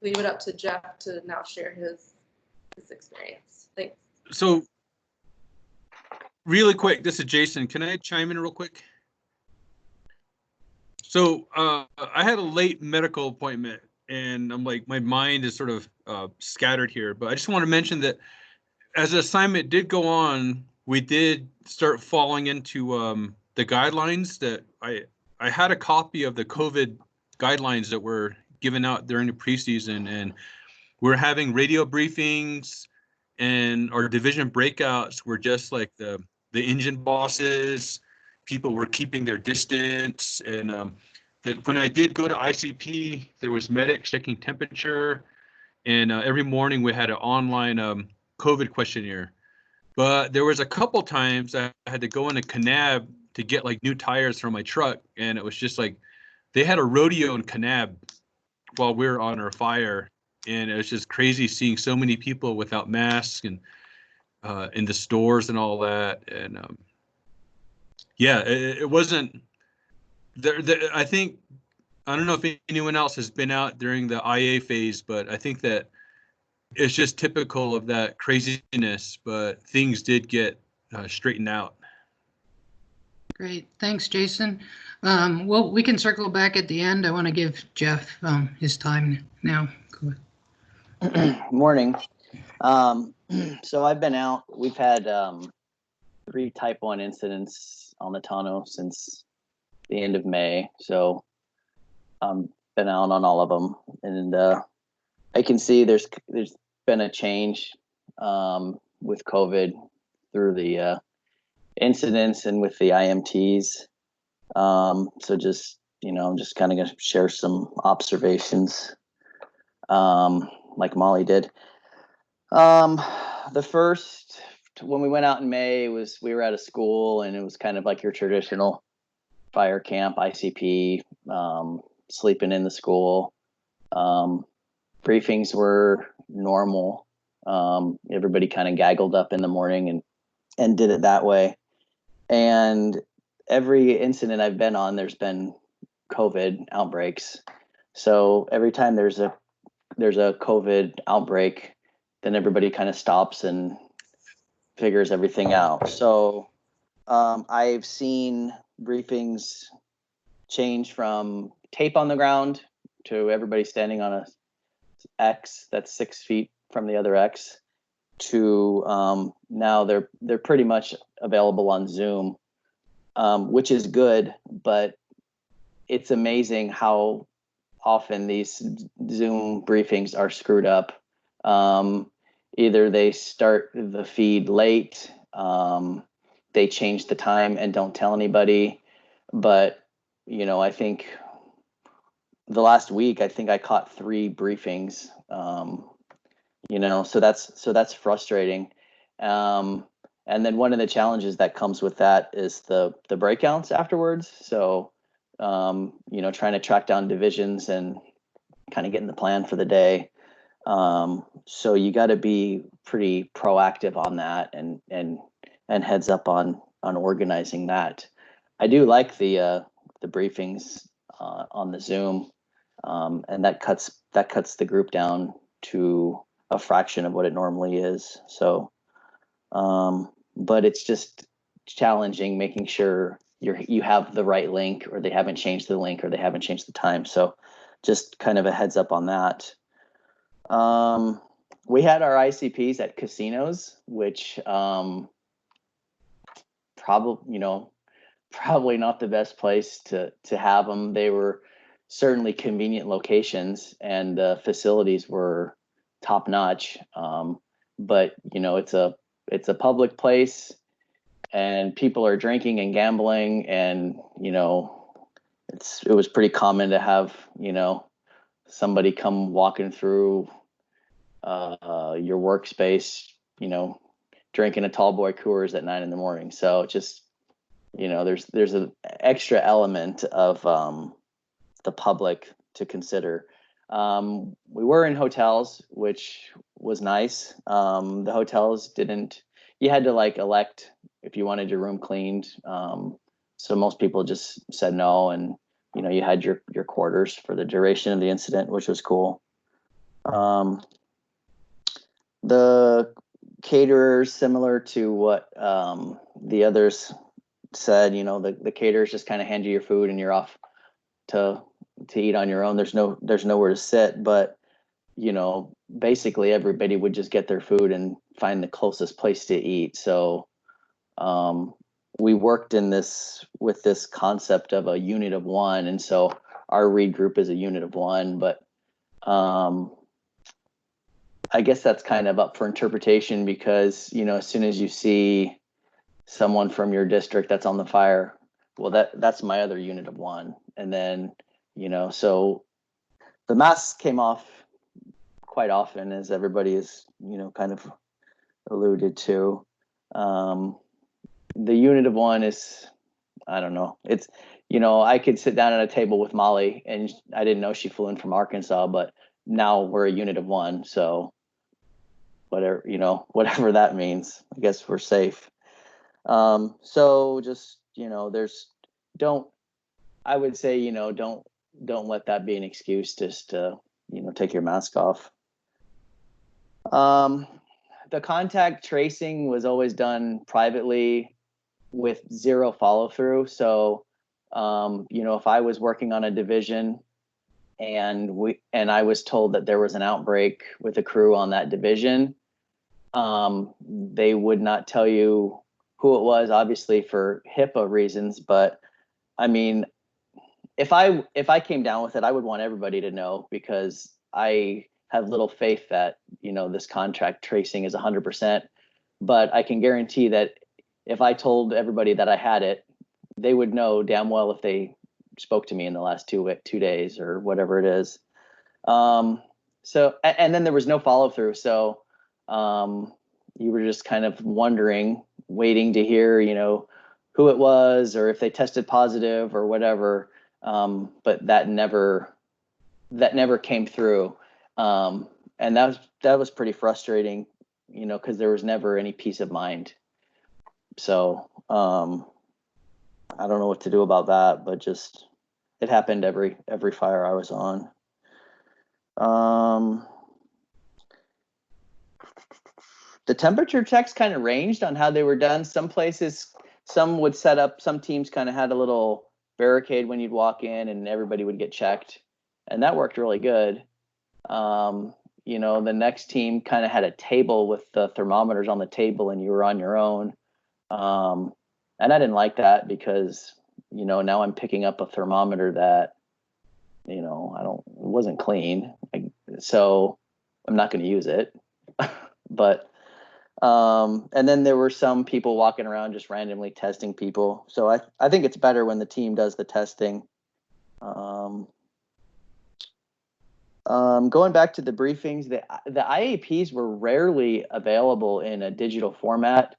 leave it up to Jeff to now share his experience. Thanks. So really quick, this is Jason. Can I chime in real quick? So I had a late medical appointment, and I'm like, my mind is sort of scattered here, but I just want to mention that as the assignment did go on, we did start falling into the guidelines that I had a copy of the COVID guidelines that were given out during the preseason, and we're having radio briefings, and our division breakouts were just like the engine bosses. People were keeping their distance, and that when I did go to ICP, there was medics checking temperature, and every morning we had an online COVID questionnaire. But there was a couple times I had to go in a Kanab to get like new tires for my truck, and it was just like they had a rodeo in Kanab while we were on our fire, and it was just crazy seeing so many people without masks and in the stores and all that. And yeah, it wasn't there. I think, I don't know if anyone else has been out during the IA phase, but I think that it's just typical of that craziness, but things did get straightened out. Great. Thanks, Jason. Well, we can circle back at the end. I want to give Jeff his time now. Go ahead. Morning. So I've been out. We've had 3 type 1 incidents on the Tano since the end of May. So been out on all of them, and I can see there's been a change with COVID through the incidents and with the IMTs. So just, I'm just kind of going to share some observations like Molly did. The first, when we went out in May, we were at a school, and it was kind of like your traditional fire camp, ICP, sleeping in the school. Briefings were normal. Everybody kind of gaggled up in the morning and did it that way. And every incident I've been on, there's been COVID outbreaks. So every time there's a COVID outbreak, then everybody kind of stops and figures everything out. So I've seen briefings change from tape on the ground to everybody standing on a X that's 6 feet from the other X to now they're pretty much available on Zoom, which is good, but it's amazing how often these Zoom briefings are screwed up. Either they start the feed late, they change the time and don't tell anybody. But, I think the last week, I think I caught 3 briefings, so that's frustrating. And then one of the challenges that comes with that is the breakouts afterwards. So, trying to track down divisions and kind of getting the plan for the day. So you got to be pretty proactive on that and heads up on organizing that. I do like the briefings on the Zoom, and that cuts the group down to a fraction of what it normally is. So, but it's just challenging making sure you have the right link, or they haven't changed the link, or they haven't changed the time. So just kind of a heads up on that. We had our ICPs at casinos, which probably not the best place to have them. They were certainly convenient locations, and the facilities were top notch. But it's a public place, and people are drinking and gambling, and it was pretty common to have somebody come walking through your workspace, drinking a tall boy Coors at 9 a.m. So just, there's an extra element of the public to consider. We were in hotels, which was nice. The hotels you had to elect if you wanted your room cleaned. So most people just said no, and you had your quarters for the duration of the incident, which was cool. The caterers, similar to what the others said, the caterers just kind of hand you your food and you're off to eat on your own. There's nowhere to sit, but basically everybody would just get their food and find the closest place to eat. So we worked with this concept of a unit of one, and so our read group is a unit of one, but I guess that's kind of up for interpretation, because as soon as you see someone from your district that's on the fire, well, that's my other unit of one. And then so the masks came off quite often, as everybody is kind of alluded to. The unit of one is, I don't know, it's I could sit down at a table with Molly, and I didn't know she flew in from Arkansas, but now we're a unit of one. So whatever that means, I guess we're safe. So just I would say don't let that be an excuse just to take your mask off. The contact tracing was always done privately with zero follow through. So if I was working on a division and I was told that there was an outbreak with a crew on that division, they would not tell you who it was, obviously for HIPAA reasons. But I mean, if I came down with it, I would want everybody to know, because I have little faith that this contract tracing is 100%. But I can guarantee that if I told everybody that I had it, they would know damn well if they spoke to me in the last 2 days or whatever it is. So, and then there was no follow through. So you were just kind of waiting to hear, who it was, or if they tested positive or whatever. But that never came through. And that was pretty frustrating, because there was never any peace of mind. So I don't know what to do about that, but just it happened every fire I was on. The temperature checks kind of ranged on how they were done. Some places, some would set up, some teams kind of had a little barricade when you'd walk in and everybody would get checked. And that worked really good. You know, the next team kind of had a table with the thermometers on the table and you were on your own. And I didn't like that because, you know, now I'm picking up a thermometer that, you know, it wasn't clean. So I'm not going to use it. But, and then there were some people walking around just randomly testing people. So I think it's better when the team does the testing. Going back to the briefings, the IAPs were rarely available in a digital format.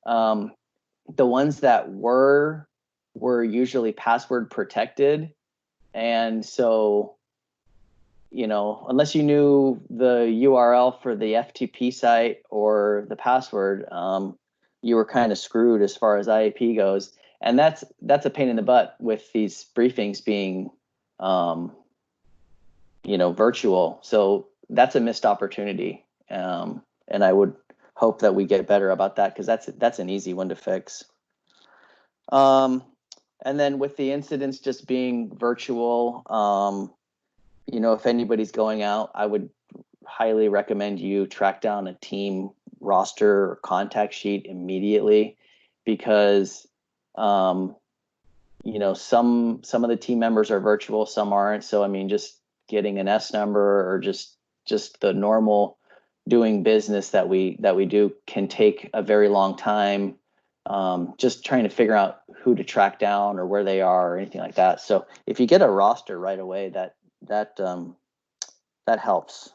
The ones that were usually password protected. And so, you know, unless you knew the URL for the FTP site or the password, you were kind of screwed as far as IAP goes. And that's a pain in the butt with these briefings being, you know, virtual. So that's a missed opportunity. And I would hope that we get better about that because that's an easy one to fix. And then with the incidents just being virtual, you know, if anybody's going out, I would highly recommend you track down a team roster or contact sheet immediately because, you know, some of the team members are virtual, some aren't. So, I mean, just getting an S number or just the normal doing business that we do can take a very long time. Just trying to figure out who to track down or where they are or anything like that. So if you get a roster right away, that helps.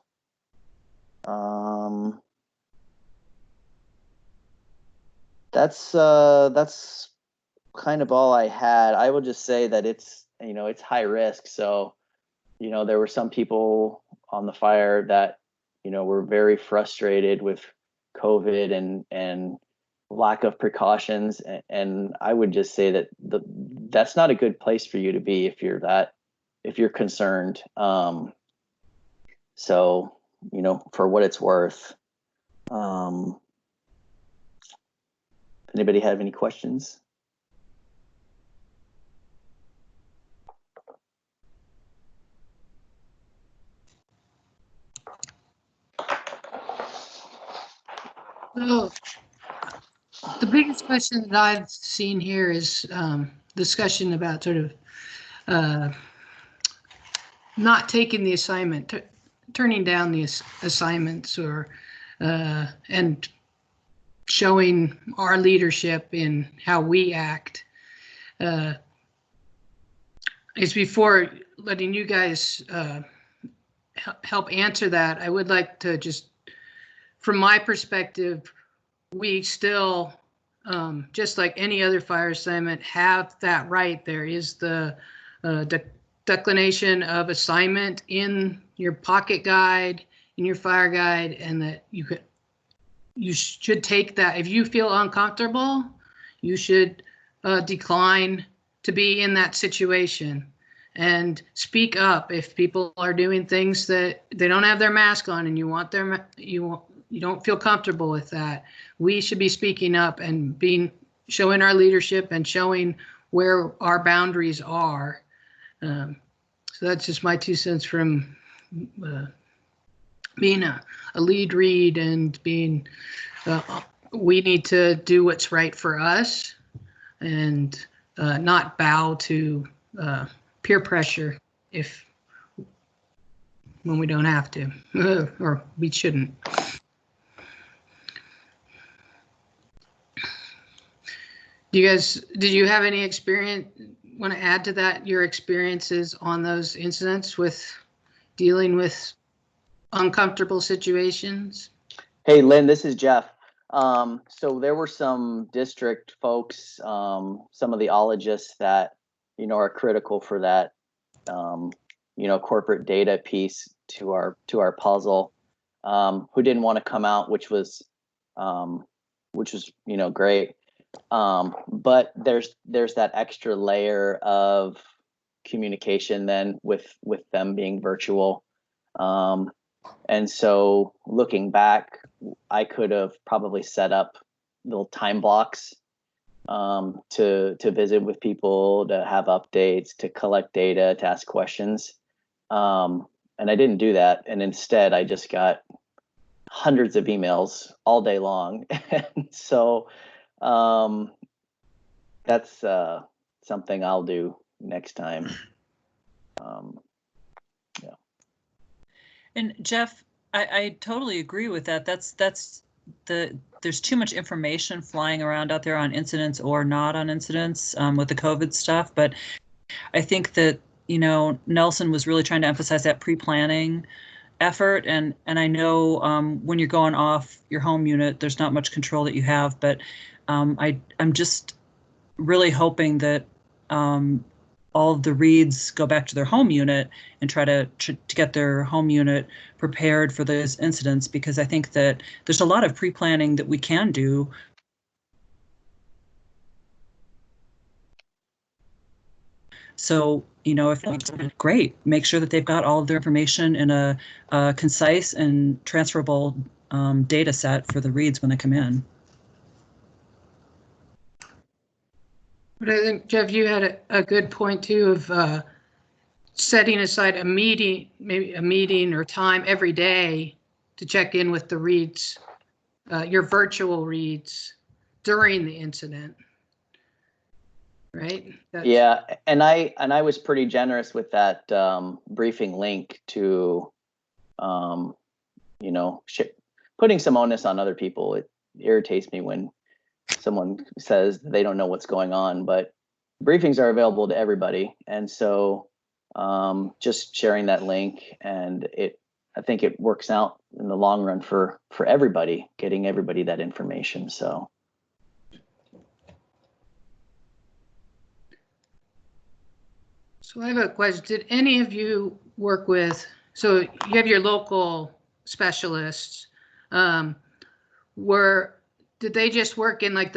That's kind of all I had. I will just say that it's, you know, it's high risk. So, you know, there were some people on the fire that, you know, were very frustrated with COVID and lack of precautions. And I would just say that that's not a good place for you to be if you're concerned. So, you know, for what it's worth, anybody have any questions? So the biggest question that I've seen here is discussion about sort of not taking the assignment, turning down the assignments, or and showing our leadership in how we act. Is before letting you guys help answer that, I would like to just, from my perspective, we still, just like any other fire assignment, have that right. There is the declination of assignment in your pocket guide, in your fire guide, and that you should take that. If you feel uncomfortable, you should decline to be in that situation and speak up if people are doing things that they don't have their mask on and you want their, you don't feel comfortable with that. We should be speaking up and showing our leadership and showing where our boundaries are. So that's just my 2 cents from being a lead read and being, we need to do what's right for us and not bow to peer pressure when we don't have to, or we shouldn't. Did you have any experience, want to add to that, your experiences on those incidents with dealing with uncomfortable situations? Hey, Lynn, this is Jeff. So there were some district folks, some of the ologists that, you know, are critical for that, you know, corporate data piece to our puzzle, who didn't want to come out, which was, you know, great. But there's that extra layer of communication then with them being virtual. And so looking back, I could have probably set up little time blocks to visit with people, to have updates, to collect data, to ask questions. And I didn't do that. And instead, I just got hundreds of emails all day long. And so that's something I'll do next time. Yeah. And Jeff, I totally agree with that. There's too much information flying around out there on incidents or not on incidents with the COVID stuff. But I think that, Nelson was really trying to emphasize that pre-planning effort. And I know when you're going off your home unit, there's not much control that you have. But I'm just really hoping that all of the reads go back to their home unit and try to get their home unit prepared for those incidents, because I think that there's a lot of pre-planning that we can do. So, if great, make sure that they've got all of their information in a concise and transferable data set for the reads when they come in. But I think, Jeff, you had a good point too of setting aside a meeting, maybe a meeting or time every day to check in with the reads, your virtual reads during the incident, right? Yeah, and I was pretty generous with that briefing link to, putting some onus on other people. It irritates me when someone says they don't know what's going on, but briefings are available to everybody. And so just sharing that link, and I think it works out in the long run for everybody, getting everybody that information. So. So I have a question. Did any of you work with, so you have your local specialists, did they just work in like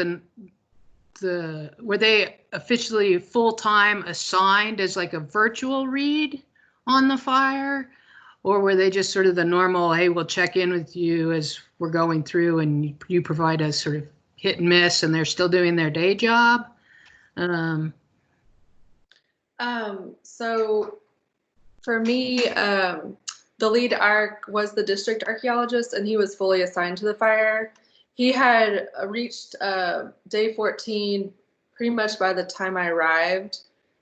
were they officially full-time assigned as like a virtual read on the fire? Or were they just sort of the normal, hey, we'll check in with you as we're going through and you provide us sort of hit and miss, and they're still doing their day job? So for me, the lead arc was the district archaeologist, and he was fully assigned to the fire. He had reached day 14 pretty much by the time I arrived,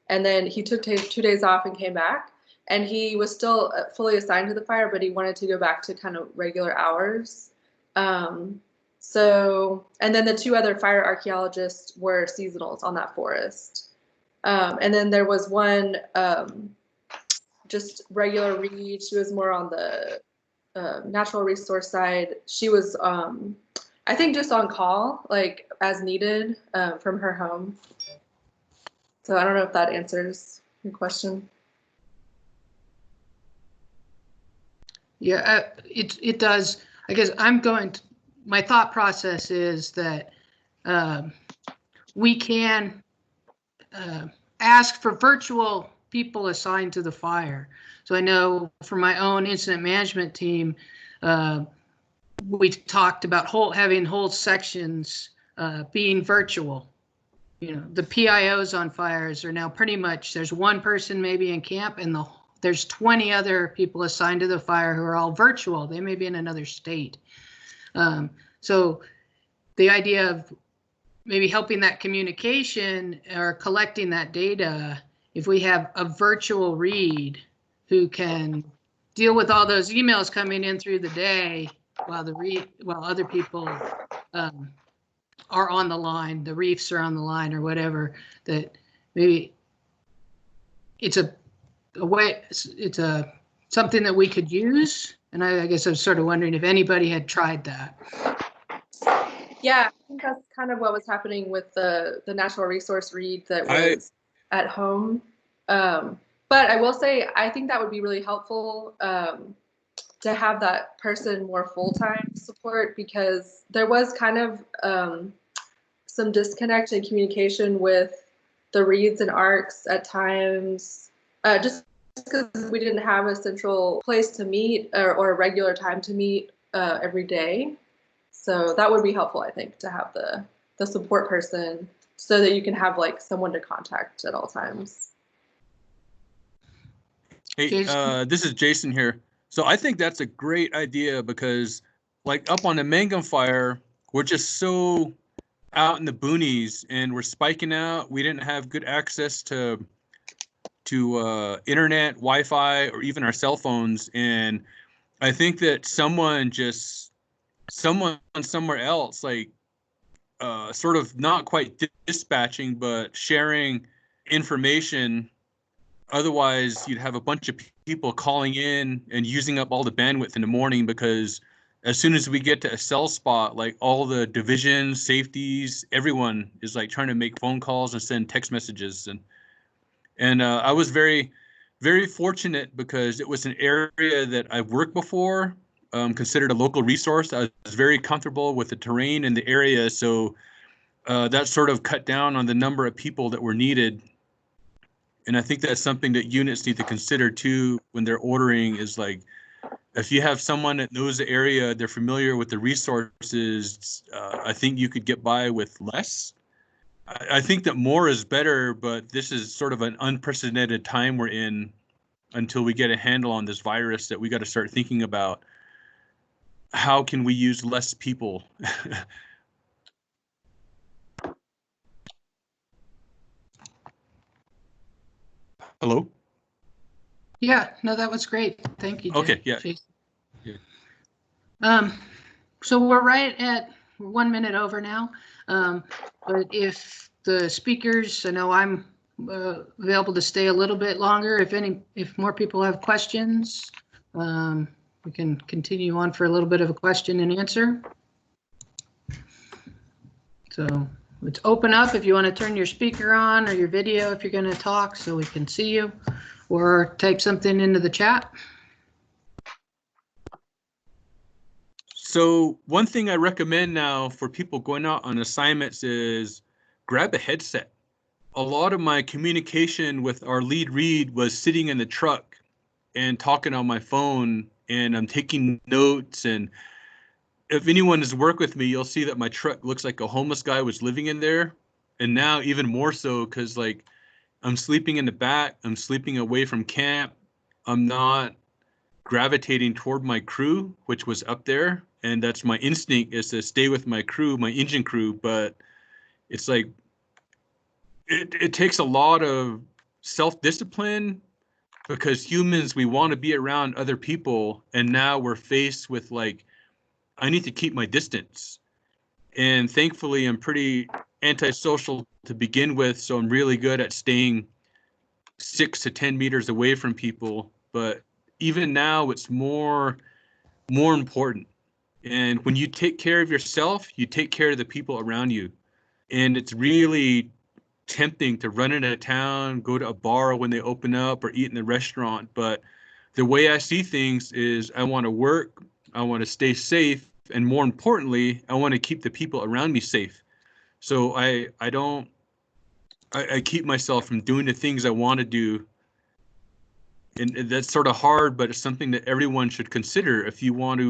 and then he took 2 days off and came back, and he was still fully assigned to the fire, but he wanted to go back to kind of regular hours. So, and then the 2 other fire archaeologists were seasonals on that forest. And then there was one just regular read. She was more on the natural resource side. She was, I think, just on call, like as needed from her home. So I don't know if that answers your question. Yeah, it does. I guess my thought process is that we can ask for virtual people assigned to the fire. So I know for my own incident management team, we talked about having whole sections being virtual. The PIOs on fires are now pretty much, there's one person maybe in camp, and there's 20 other people assigned to the fire who are all virtual. They may be in another state. So the idea of maybe helping that communication or collecting that data, if we have a virtual read who can deal with all those emails coming in through the day while other people are on the line, the reefs are on the line or whatever, that maybe it's something that we could use. And I guess I was sort of wondering if anybody had tried that. Yeah, I think that's kind of what was happening with the natural resource read that was at home. But I will say, I think that would be really helpful to have that person more full-time support, because there was kind of some disconnect in communication with the reads and arcs at times, just because we didn't have a central place to meet or a regular time to meet every day. So that would be helpful, I think, to have the support person so that you can have like someone to contact at all times. Hey, this is Jason here. So I think that's a great idea because, like, up on the Mangum fire, we're just so out in the boonies and we're spiking out. We didn't have good access to internet, Wi-Fi, or even our cell phones. And I think that someone somewhere else, like, sort of not quite dispatching, but sharing information. Otherwise, you'd have a bunch of people calling in and using up all the bandwidth in the morning, because as soon as we get to a cell spot, like all the divisions, safeties, everyone is like trying to make phone calls and send text messages. And I was very, very fortunate because it was an area that I've worked before, considered a local resource. I was very comfortable with the terrain and the area. So that sort of cut down on the number of people that were needed. And I think that's something that units need to consider too when they're ordering, is like, if you have someone that knows the area, they're familiar with the resources, I think you could get by with less. I think that more is better, but this is sort of an unprecedented time we're in until we get a handle on this virus, that we got to start thinking about how can we use less people. Hello? Yeah, no, that was great. Thank you, Jay. Okay, yeah. Jason. Yeah. So we're right at 1 minute over now. But if the speakers, I know I'm available to stay a little bit longer. If more people have questions, we can continue on for a little bit of a question and answer. So let's open up if you want to turn your speaker on or your video if you're going to talk so we can see you, or type something into the chat. So one thing I recommend now for people going out on assignments is grab a headset. A lot of my communication with our lead read was sitting in the truck and talking on my phone, and I'm taking notes. And if anyone has worked with me, you'll see that my truck looks like a homeless guy was living in there. And now even more so, because like I'm sleeping in the back, I'm sleeping away from camp. I'm not gravitating toward my crew, which was up there. And that's my instinct, is to stay with my crew, my engine crew. But it's like, it takes a lot of self-discipline, because humans, we want to be around other people. And now we're faced with like, I need to keep my distance. And thankfully, I'm pretty antisocial to begin with. So I'm really good at staying 6 to 10 meters away from people. But even now, it's more important. And when you take care of yourself, you take care of the people around you. And it's really tempting to run into town, go to a bar when they open up, or eat in the restaurant. But the way I see things is, I want to work, I want to stay safe, and more importantly, I want to keep the people around me safe. So I keep myself from doing the things I want to do. And that's sort of hard, but it's something that everyone should consider if we want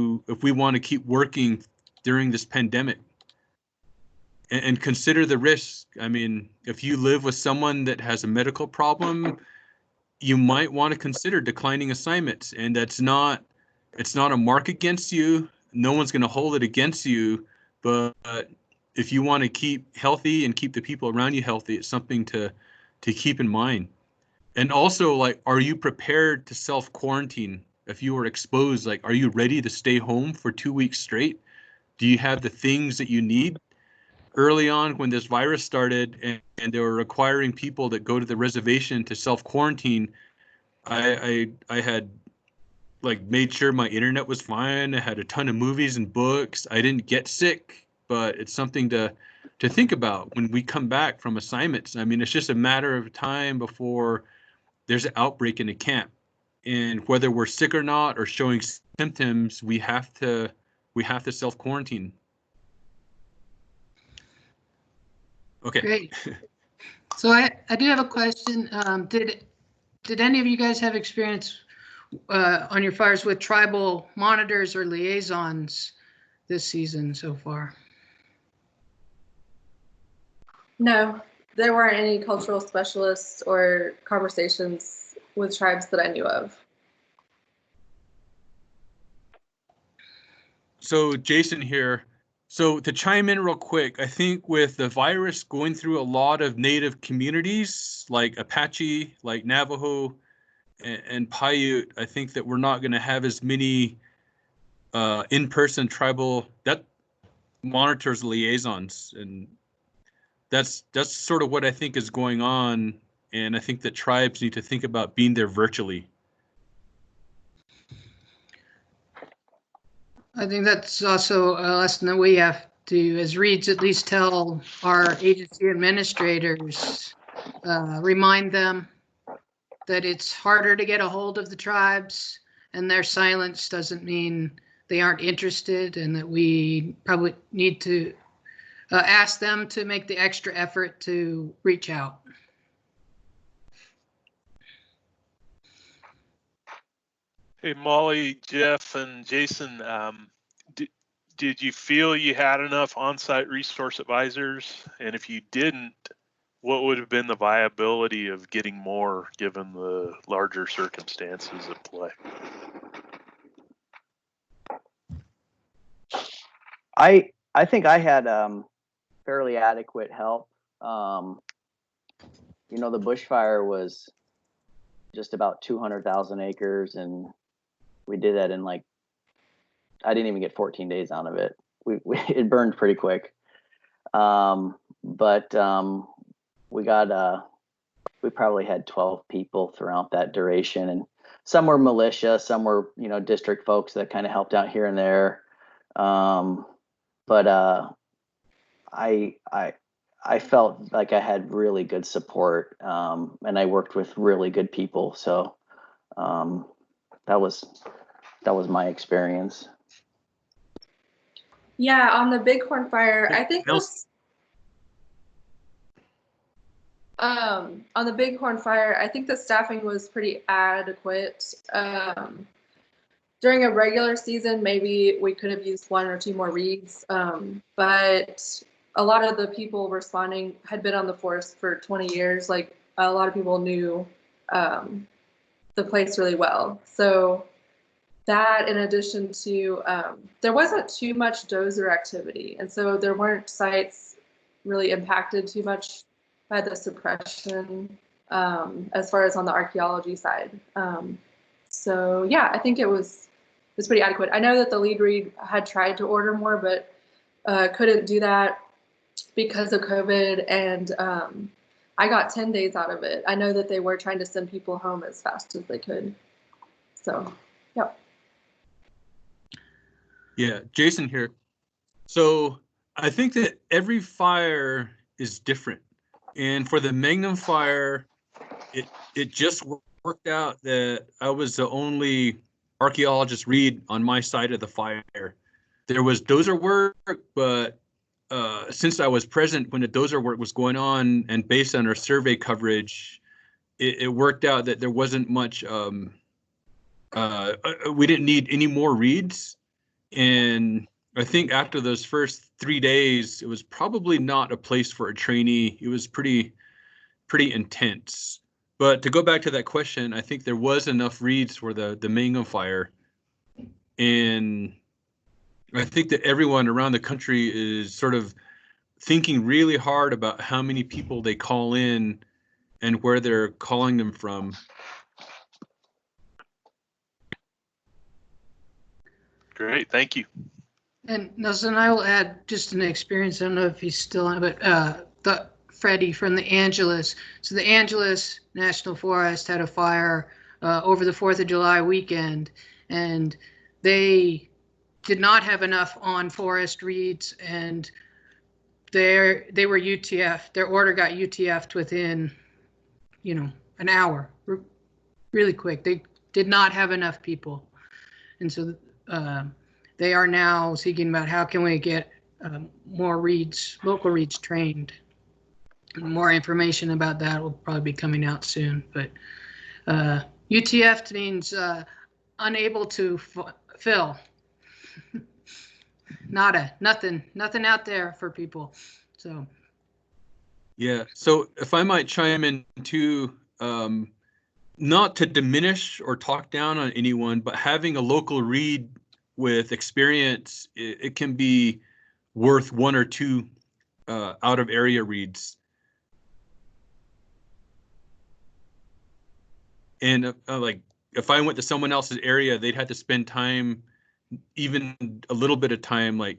to keep working during this pandemic. And consider the risk. I mean, if you live with someone that has a medical problem, you might want to consider declining assignments. And it's not a mark against you. No one's going to hold it against you. But if you want to keep healthy and keep the people around you healthy, it's something to keep in mind. And also, like, are you prepared to self-quarantine if you were exposed? Like, are you ready to stay home for 2 weeks straight? Do you have the things that you need? Early on, when this virus started and they were requiring people that go to the reservation to self-quarantine, I had like made sure my internet was fine. I had a ton of movies and books. I didn't get sick, but it's something to think about when we come back from assignments. I mean, it's just a matter of time before there's an outbreak in a camp. And whether we're sick or not, or showing symptoms, we have to self-quarantine. Okay. Great. So I do have a question. Did any of you guys have experience on your fires with tribal monitors or liaisons this season so far? No, there weren't any cultural specialists or conversations with tribes that I knew of. So Jason here. So to chime in real quick, I think with the virus going through a lot of native communities like Apache, like Navajo, and Paiute, I think that we're not going to have as many in-person tribal that monitors liaisons, and that's sort of what I think is going on. And I think that tribes need to think about being there virtually. I think that's also a lesson that we have to, as Reeds, at least tell our agency administrators, remind them that it's harder to get a hold of the tribes, and their silence doesn't mean they aren't interested, and that we probably need to ask them to make the extra effort to reach out. Hey, Molly, Jeff, and Jason, did you feel you had enough on-site resource advisors? And if you didn't, what would have been the viability of getting more given the larger circumstances at play? I think I had fairly adequate help. You know, the bushfire was just about 200,000 acres, and we did that in like, I didn't even get 14 days out of it. It burned pretty quick. But we probably had 12 people throughout that duration, and some were militia, some were, you know, district folks that kind of helped out here and there. But I felt like I had really good support, and I worked with really good people. So that was my experience. Yeah, on the Bighorn fire, I think on the Bighorn fire, I think the staffing was pretty adequate. During a regular season, maybe we could have used 1 or 2 more reeds, but a lot of the people responding had been on the force for 20 years. Like, a lot of people knew the place really well. So that, in addition to, there wasn't too much dozer activity, and so there weren't sites really impacted too much by the suppression as far as on the archaeology side. So yeah, I think it was pretty adequate. I know that the lead read had tried to order more, but couldn't do that because of COVID, and I got 10 days out of it. I know that they were trying to send people home as fast as they could. So, yep. Yeah, Jason here. So I think that every fire is different. And for the Magnum fire, it just worked out that I was the only archaeologist read on my side of the fire. There was dozer work, but since I was present when the dozer work was going on, and based on our survey coverage, it worked out that there wasn't much, we didn't need any more reads. And I think after those first 3 days, it was probably not a place for a trainee. It was pretty intense. But to go back to that question, I think there was enough reads for the Mangum fire. And I think that everyone around the country is sort of thinking really hard about how many people they call in and where they're calling them from. Great, thank you. And Nelson, I will add just an experience. I don't know if he's still on, but Freddie from the Angeles. So the Angeles National Forest had a fire over the 4th of July weekend, and they did not have enough on forest reeds, and they were UTF. Their order got UTF'd within, an hour, really quick. They did not have enough people, and so they are now seeking about how can we get more reeds, local reeds trained. more information about that will probably be coming out soon. But UTF means unable to fill. Nothing out there for people. So. Yeah. So if I might chime in too, not to diminish or talk down on anyone, but having a local read with experience, it can be worth one or two out of area reads. And like if I went to someone else's area, they'd have to spend time, even a little bit of time, like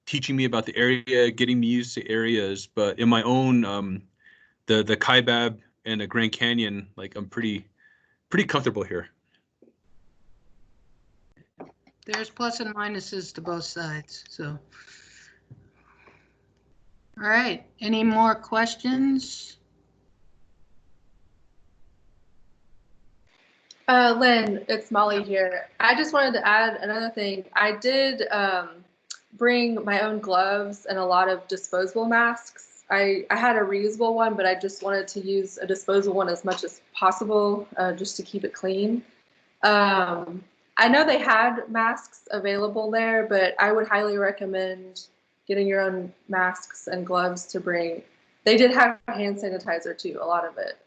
teaching me about the area, getting me used to areas. But in my own, the Kaibab and the Grand Canyon, like I'm pretty comfortable here. There's plus and minuses to both sides. So, all right. Any more questions? Lynn, it's Molly here. I just wanted to add another thing. I did bring my own gloves and a lot of disposable masks. I had a reusable one, but I just wanted to use a disposable one as much as possible, just to keep it clean. I know they had masks available there, but I would highly recommend getting your own masks and gloves to bring. They did have hand sanitizer too, a lot of it.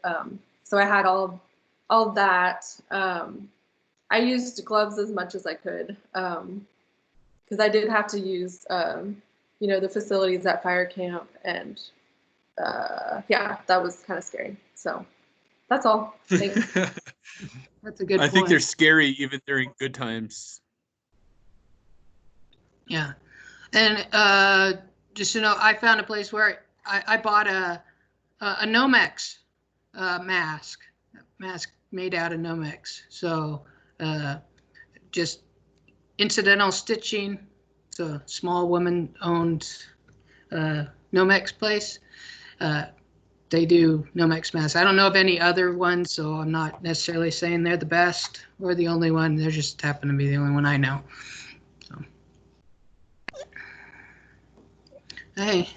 So I had all of that. I used gloves as much as I could, because I did have to use, the facilities at fire camp, and yeah, that was kind of scary. So that's all. Thanks. That's a good I point. think they're scary even during good times. Yeah. And just I found a place where I bought a Nomex mask made out of Nomex. So just incidental stitching. It's a small woman-owned Nomex place. They do Nomex masks. I don't know of any other ones, so I'm not necessarily saying they're the best or the only one. They just happen to be the only one I know. So. Hey.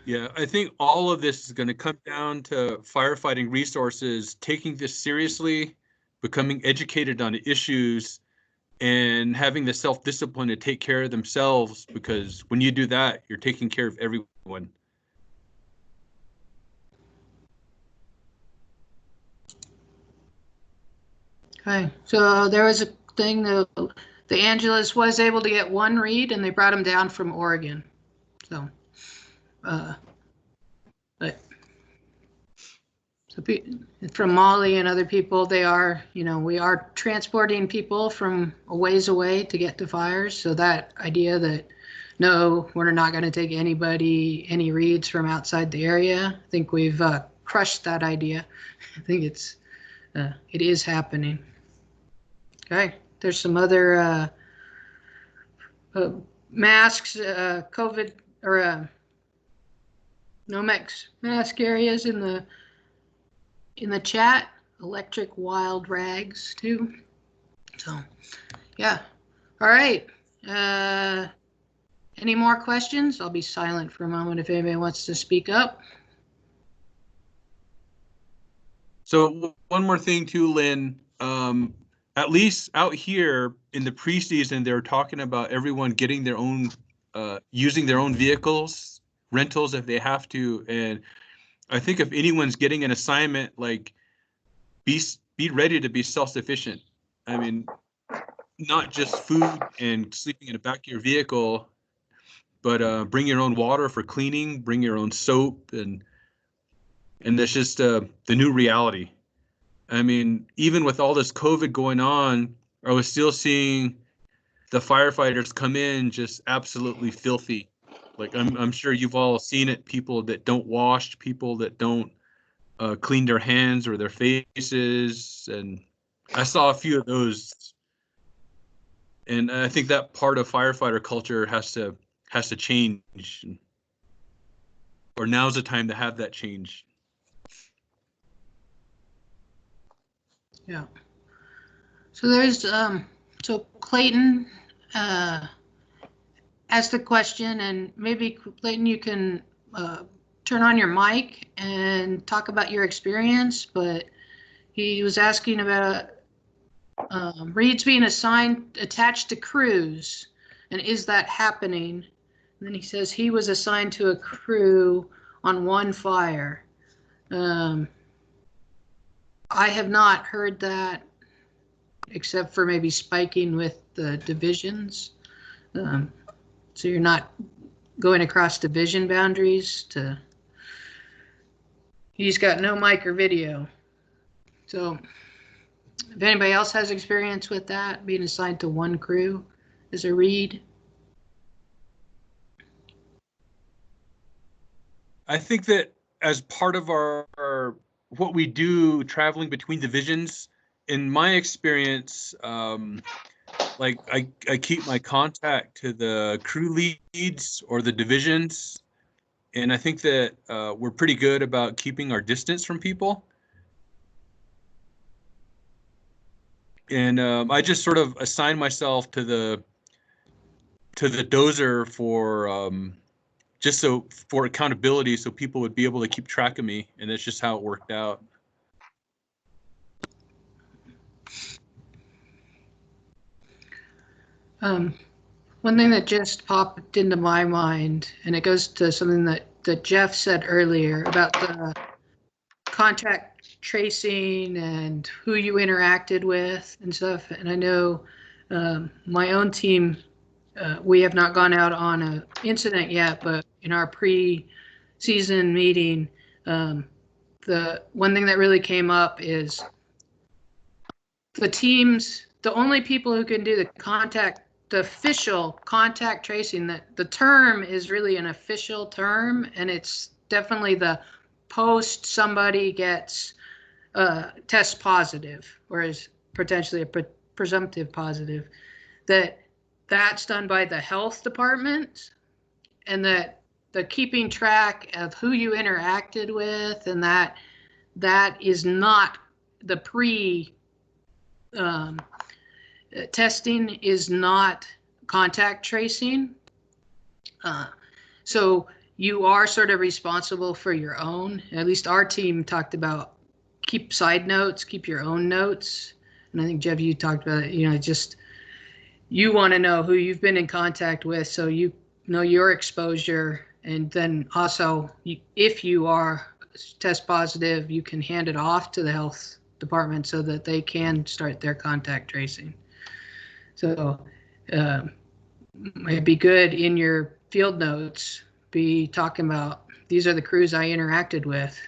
Yeah, I think all of this is going to come down to firefighting resources, taking this seriously, becoming educated on the issues, and having the self-discipline to take care of themselves, because when you do that, you're taking care of everyone. Okay, so there was a thing, the Angelus was able to get one read, and they brought him down from Oregon. So, from Molly and other people, they are, we are transporting people from a ways away to get to fires. So that idea that, no, we're not going to take any reads from outside the area, I think we've crushed that idea. I think it is happening. Okay, there's some other masks, COVID or Nomex mask areas in the chat. Electric wild rags too. So, yeah. All right. Any more questions? I'll be silent for a moment if anybody wants to speak up. So one more thing too, Lynn. At least out here in the preseason, they're talking about everyone getting their own, using their own vehicles, rentals if they have to. And I think if anyone's getting an assignment, like be ready to be self-sufficient. I mean, not just food and sleeping in the back of your vehicle, but bring your own water for cleaning, bring your own soap, and that's just the new reality. I mean, even with all this COVID going on, I was still seeing the firefighters come in just absolutely filthy. Like I'm sure you've all seen it. People that don't wash, people that don't clean their hands or their faces, and I saw a few of those. And I think that part of firefighter culture has to change, or now's the time to have that change. Yeah. So there's so Clayton asked the question, and maybe Clayton, you can turn on your mic and talk about your experience, but he was asking about reeds being attached to crews, and is that happening? And then he says he was assigned to a crew on one fire. I have not heard that, except for maybe spiking with the divisions. So you're not going across division boundaries to. He's got no mic or video. So if anybody else has experience with that, being assigned to one crew as a reed. I think that as part of our what we do traveling between divisions, in my experience, like I keep my contact to the crew leads or the divisions, and I think that we're pretty good about keeping our distance from people. And I just sort of assign myself to the dozer for just so for accountability, so people would be able to keep track of me, and that's just how it worked out. One thing that just popped into my mind, and it goes to something that Jeff said earlier about the contact tracing and who you interacted with and stuff. And I know my own team, we have not gone out on an incident yet, but in our pre-season meeting, the one thing that really came up is the teams, the only people who can do the official contact tracing, that the term is really an official term, and it's definitely the post somebody gets test positive or is potentially a presumptive positive, that's done by the health department, and that the keeping track of who you interacted with, and that is not the testing is not contact tracing. So you are sort of responsible for your own. At least our team talked about keep side notes, keep your own notes. And I think, Jeff, you talked about it, just you want to know who you've been in contact with, so you know your exposure. And then also, if you are test positive, you can hand it off to the health department so that they can start their contact tracing. So it'd be good in your field notes, be talking about, these are the crews I interacted with.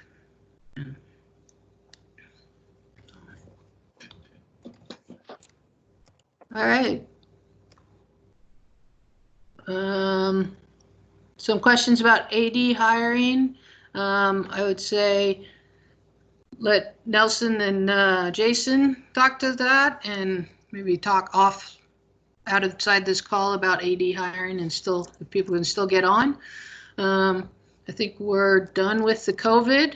All right. Some questions about AD hiring. I would say let Nelson and Jason talk to that, and maybe talk outside this call about AD hiring, and still, if people can still get on. I think we're done with the COVID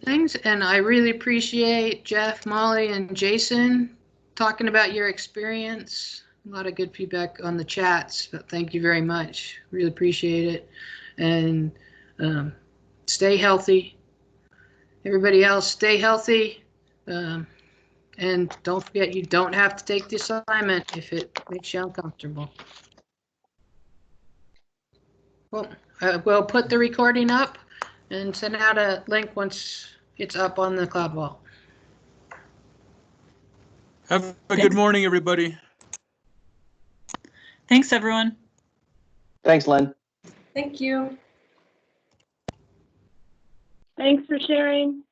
things, and I really appreciate Jeff, Molly, and Jason talking about your experience. A lot of good feedback on the chats, but thank you very much. Really appreciate it. And stay healthy. Everybody else, stay healthy. And don't forget, you don't have to take the assignment if it makes you uncomfortable. Well, we'll put the recording up and send out a link once it's up on the cloud wall. Have a good morning, everybody. Thanks, everyone. Thanks, Len. Thank you. Thanks for sharing.